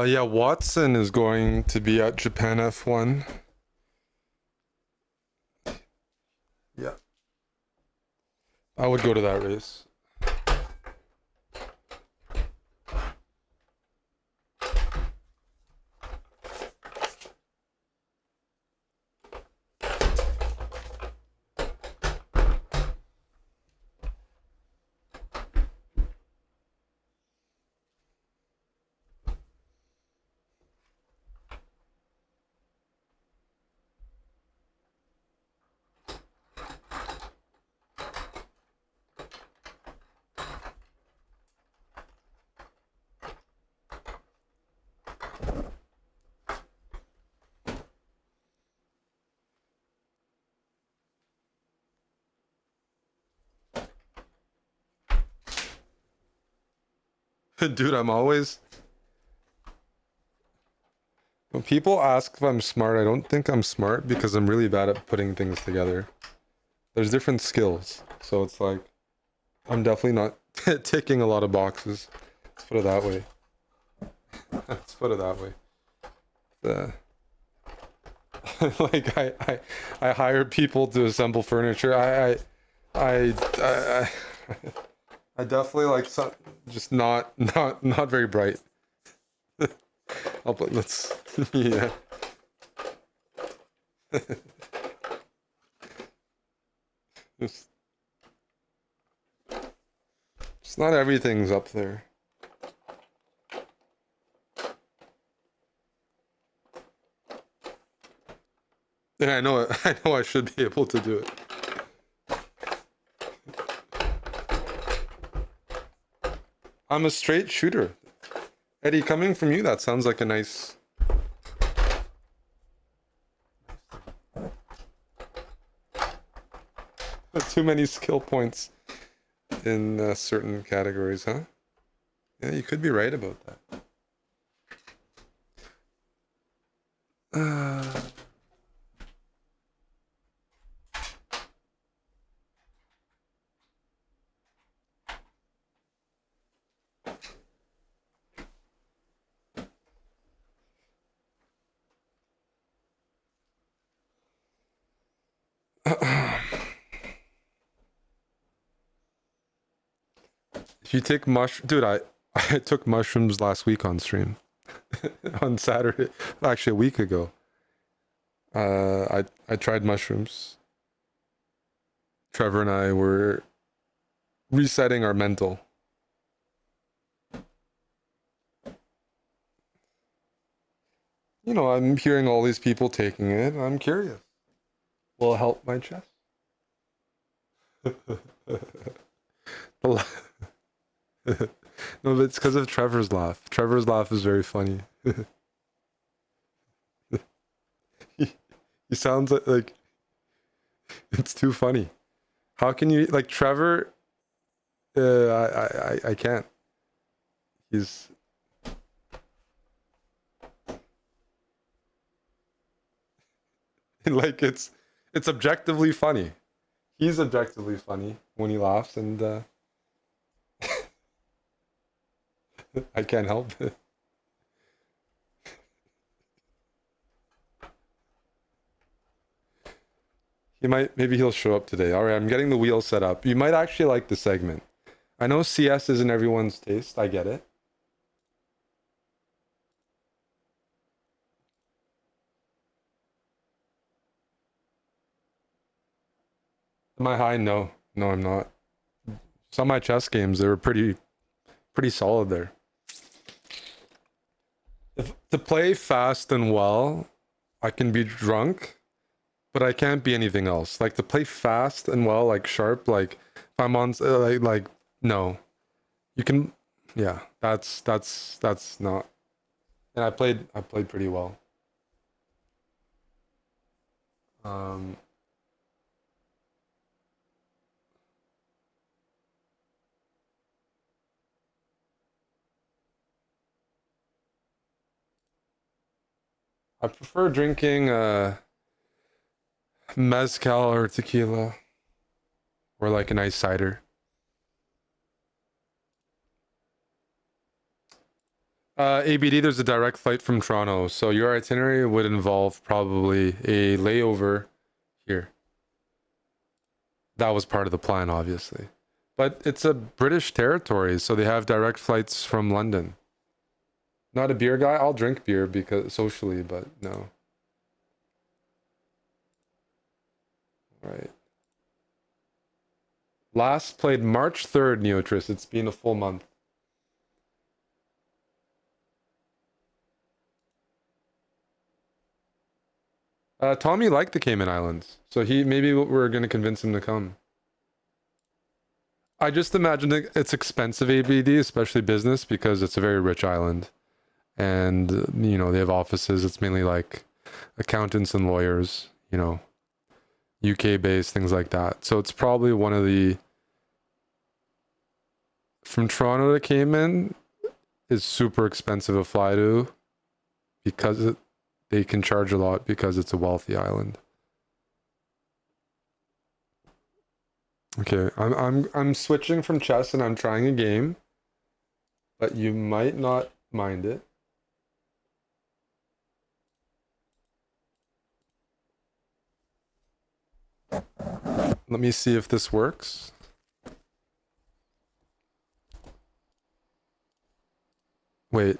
Speaker 1: Yeah, Watson is going to be at Japan F1. Yeah. I would go to that race. Dude, I'm always... When people ask if I'm smart, I don't think I'm smart because I'm really bad at putting things together. There's different skills. So it's like, I'm definitely not ticking a lot of boxes. Let's put it that way. Let's put it that way. Like I hire people to assemble furniture. I I definitely like some, just not very bright. Let's yeah. Just not everything's up there. And I know I should be able to do it. I'm a straight shooter. Eddie, coming from you, that sounds like a nice... Too many skill points in certain categories, huh? Yeah, you could be right about that. If you take dude, I took mushrooms last week on stream. On Saturday, actually a week ago. I tried mushrooms. Trevor and I were resetting our mental. You know, I'm hearing all these people taking it. I'm curious. Will it help my chest? No, but it's because of Trevor's laugh. Trevor's laugh is very funny. he sounds like it's too funny. How can you like Trevor? I can't. He's like it's objectively funny. He's objectively funny when he laughs, and I can't help it. Maybe he'll show up today. All right, I'm getting the wheel set up. You might actually like the segment. I know CS isn't everyone's taste. I get it. Am I high? No, I'm not. Some of my chess games, they were pretty solid there. If to play fast and well, I can be drunk, but I can't be anything else. Like to play fast and well, like sharp, like if I'm on like no, you can, yeah. That's not. And I played pretty well. Um, I prefer drinking mezcal or tequila or like a nice cider. ABD, there's a direct flight from Toronto, so your itinerary would involve probably a layover here. That was part of the plan, obviously. But it's a British territory, so they have direct flights from London. Not a beer guy. I'll drink beer because socially, but no. Right. Last played March 3rd, Neotris. It's been a full month. Tommy liked the Cayman Islands, so maybe we're gonna convince him to come. I just imagine it's expensive ABD, especially business, because it's a very rich island, and they have offices. It's mainly like accountants and lawyers, UK based things like that. So it's probably one of the from Toronto to Cayman is super expensive to fly to because they can charge a lot because it's a wealthy island. Okay, I'm switching from chess and I'm trying a game, but you might not mind it. Let me see if this works. Wait,